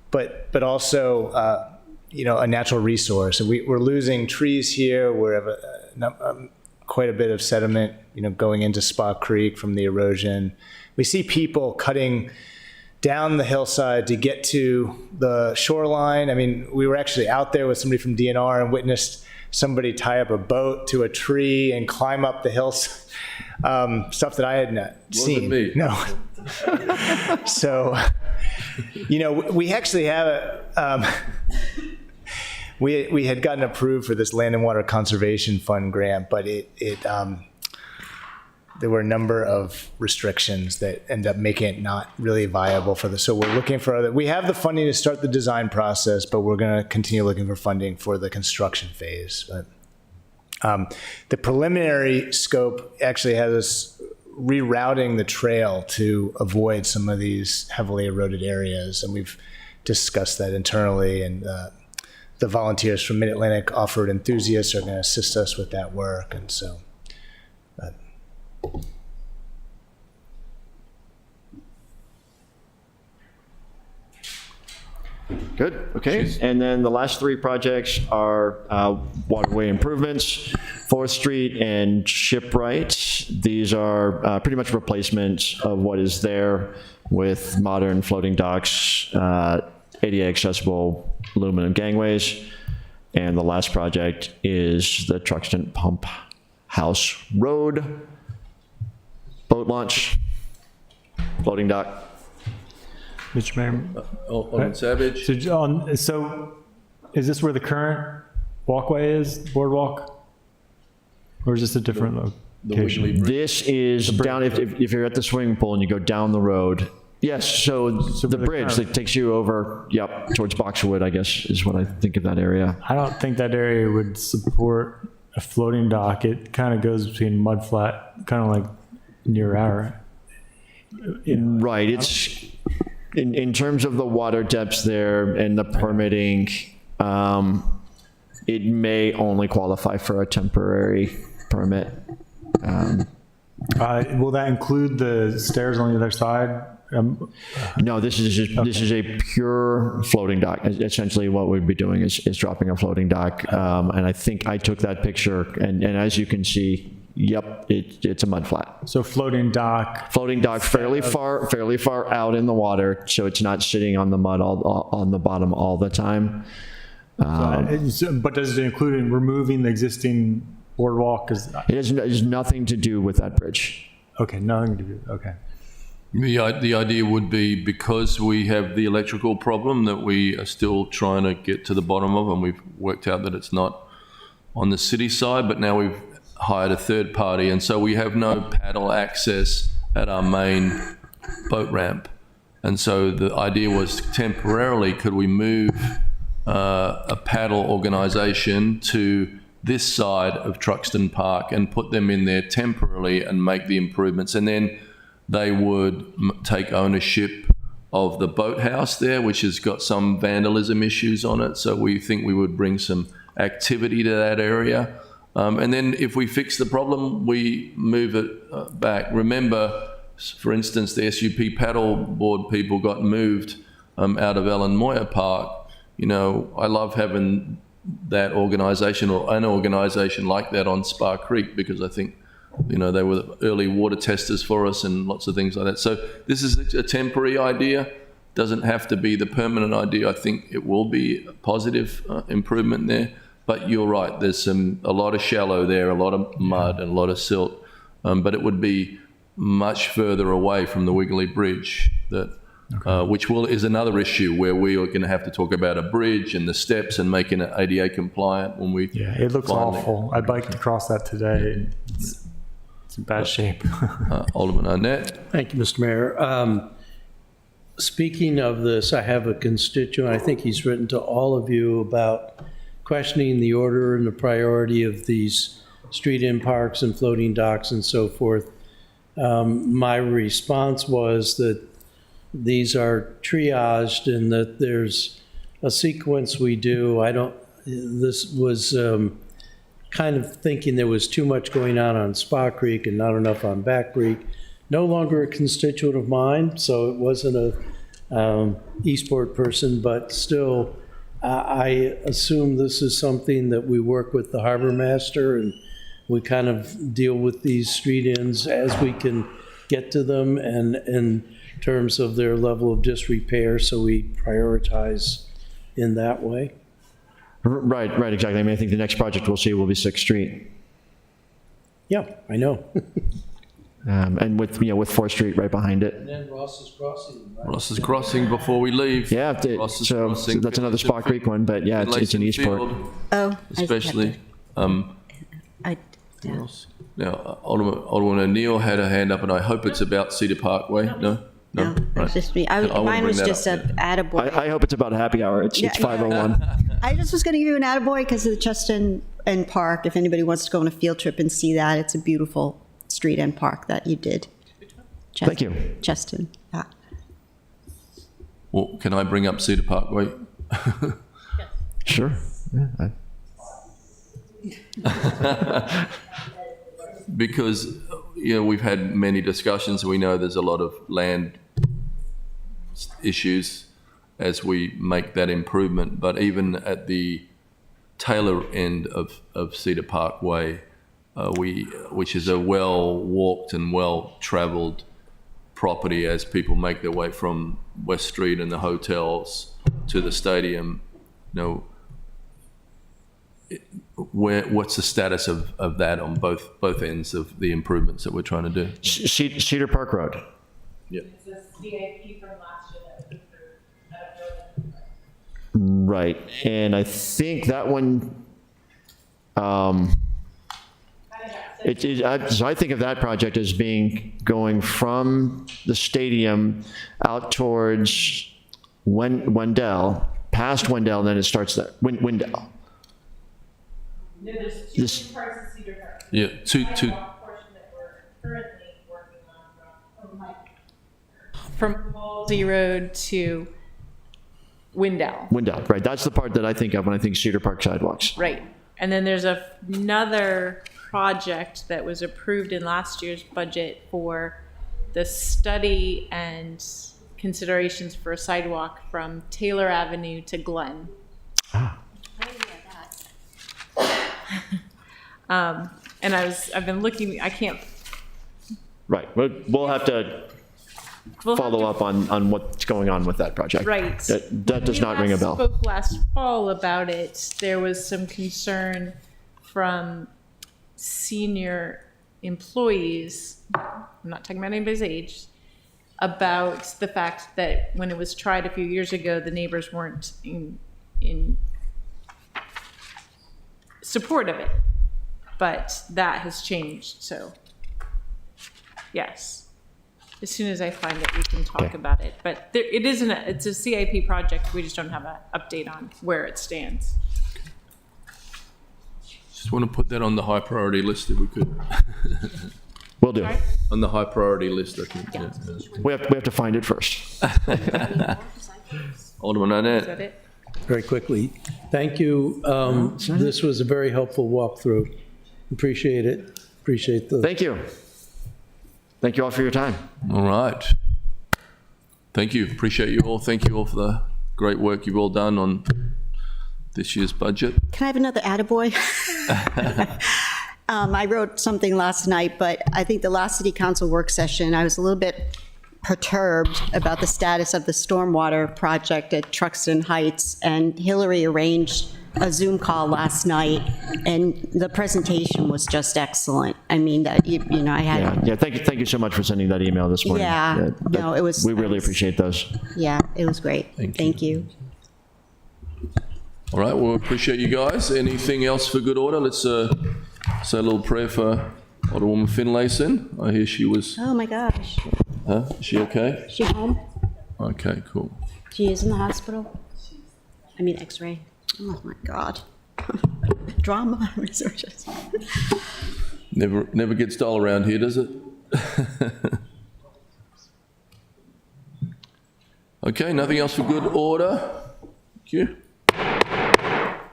but also a natural resource. And we're losing trees here. We have quite a bit of sediment, going into Spa Creek from the erosion. We see people cutting down the hillside to get to the shoreline. I mean, we were actually out there with somebody from DNR and witnessed somebody tie up a boat to a tree and climb up the hills. Stuff that I had not seen. Wasn't me. No. So, we actually have we had gotten approved for this Land and Water Conservation Fund grant, but there were a number of restrictions that end up making it not really viable for this. So we're looking for other. We have the funding to start the design process, but we're going to continue looking for funding for the construction phase. But the preliminary scope actually has us rerouting the trail to avoid some of these heavily eroded areas, and we've discussed that internally, and the volunteers from Mid-Atlantic Off-Road Enthusiasts are going to assist us with that work, and so. Good, okay. And then the last three projects are waterway improvements, 4th Street and Shipwright. These are pretty much replacements of what is there with modern floating docks, ADA accessible aluminum gangways. And the last project is the Truxton Pump House Road boat launch, floating dock. Mr. Mayor. Alderman Savage. So is this where the current walkway is, boardwalk? Or is this a different location? This is down, if you're at the swimming pool and you go down the road. Yes, so the bridge that takes you over, yep, towards Boxwood, I guess, is what I think of that area. I don't think that area would support a floating dock. It kind of goes between mud flat, kind of like near our. Right, it's, in terms of the water depths there and the permitting, it may only qualify for a temporary permit. Will that include the stairs on the other side? No, this is a pure floating dock. Essentially, what we'd be doing is dropping a floating dock, and I think I took that picture, and as you can see, yep, it's a mud flat. So floating dock. Floating dock, fairly far out in the water, so it's not sitting on the mud on the bottom all the time. But does it include removing the existing boardwalk? It has nothing to do with that bridge. Okay, nothing to do. Okay. The idea would be, because we have the electrical problem that we are still trying to get to the bottom of, and we've worked out that it's not on the city side, but now we've hired a third party, and so we have no paddle access at our main boat ramp. And so the idea was, temporarily, could we move a paddle organization to this side of Truxton Park and put them in there temporarily and make the improvements, and then they would take ownership of the boathouse there, which has got some vandalism issues on it. So we think we would bring some activity to that area. And then if we fix the problem, we move it back. Remember, for instance, the SUP paddleboard people got moved out of Ellen Moyer Park. You know, I love having that organization, or an organization like that, on Spar Creek, because I think, you know, they were early water testers for us and lots of things like that. So this is a temporary idea. Doesn't have to be the permanent idea. I think it will be a positive improvement there. But you're right, there's a lot of shallow there, a lot of mud and a lot of silt. But it would be much further away from the Wiggly Bridge, which is another issue where we are going to have to talk about a bridge and the steps and making it ADA compliant when we. Yeah, it looks awful. I biked across that today. It's in bad shape. Alderman Arnett. Thank you, Mr. Mayor. Speaking of this, I have a constituent, I think he's written to all of you about questioning the order and the priority of these street-in parks and floating docks and so forth. My response was that these are triaged and that there's a sequence we do. This was kind of thinking there was too much going on Spa Creek and not enough on Back Creek. No longer a constituent of mine, so it wasn't a Eastport person, but still, I assume this is something that we work with the harbor master, and we kind of deal with these street ins as we can get to them, and in terms of their level of disrepair, so we prioritize in that way. Right, exactly. I mean, I think the next project we'll see will be 6th Street. Yeah, I know. And with 4th Street right behind it. And then Ross's Crossing. Right? Ross's Crossing before we leave. Yeah, so that's another Spa Creek one, but yeah, it's in Eastport. Oh, especially. Yeah. Now, Alderman O'Neill had a hand up, and I hope it's about Cedar Parkway. No, it's just me. Mine was just a attaboy. I hope it's about happy hour. It's 5:01. I just was going to give you an attaboy because of the Cheston End Park. If anybody wants to go on a field trip and see that, it's a beautiful street end park that you did. Thank you. Cheston. Yeah. Well, can I bring up Cedar Parkway? Sure. Yeah, Because, you know, we've had many discussions, we know there's a lot of land issues as we make that improvement, but even at the Taylor end of Cedar Parkway, which is a well-walked and well-traveled property as people make their way from West Street and the hotels to the stadium, you know, what's the status of that on both ends of the improvements that we're trying to do? Cedar Park Road. Yeah. It's a CIP from last year that was approved. I don't know that. Right, and I think that one, so I think of that project as going from the stadium out towards Wendell, past Wendell, and then it starts there, Wendell. No, there's two different parts of Cedar Park. Yeah, two. Portion that we're currently working on from Halsey Road to Wendell. Wendell, right, that's the part that I think of when I think Cedar Park sidewalks. Right. And then there's another project that was approved in last year's budget for the study and considerations for a sidewalk from Taylor Avenue to Glen. And I've been looking, I can't. Right, we'll have to follow up on what's going on with that project. Right. That does not ring a bell. We spoke last fall about it. There was some concern from senior employees, I'm not talking about anybody's age, about the fact that when it was tried a few years ago, the neighbors weren't in support of it. But that has changed, so yes. As soon as I find it, we can talk about it. But it's a CIP project, we just don't have an update on where it stands. Just want to put that on the high priority list if we could. Will do. On the high priority list, I think. Yeah. We have to find it first. Alderman Arnett. Is that it? Very quickly, thank you. This was a very helpful walkthrough. Appreciate it. Appreciate the. Thank you. Thank you all for your time. All right. Thank you. Appreciate you all. Thank you all for the great work you've all done on this year's budget. Can I have another attaboy? I wrote something last night, but I think the last city council work session, I was a little bit perturbed about the status of the stormwater project at Truxton Heights, and Hillary arranged a Zoom call last night, and the presentation was just excellent. I mean, that you know, I had. Yeah. Thank you so much for sending that email this morning. Yeah. No, it was. We really appreciate those. Yeah, it was great. Thank you. All right. Well, appreciate you guys. Anything else for good order? Let's say a little prayer for Alderwoman Finlayson. I hear she was. Oh my gosh. Huh? Is she okay? She home? Okay. Cool. She is in the hospital. I mean, X-ray. Oh my God. Drama researchers. Never gets dull around here, does it? Okay, nothing else for good order. Thank you.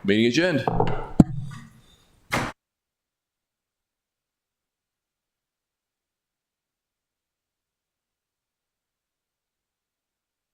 Meeting adjourned.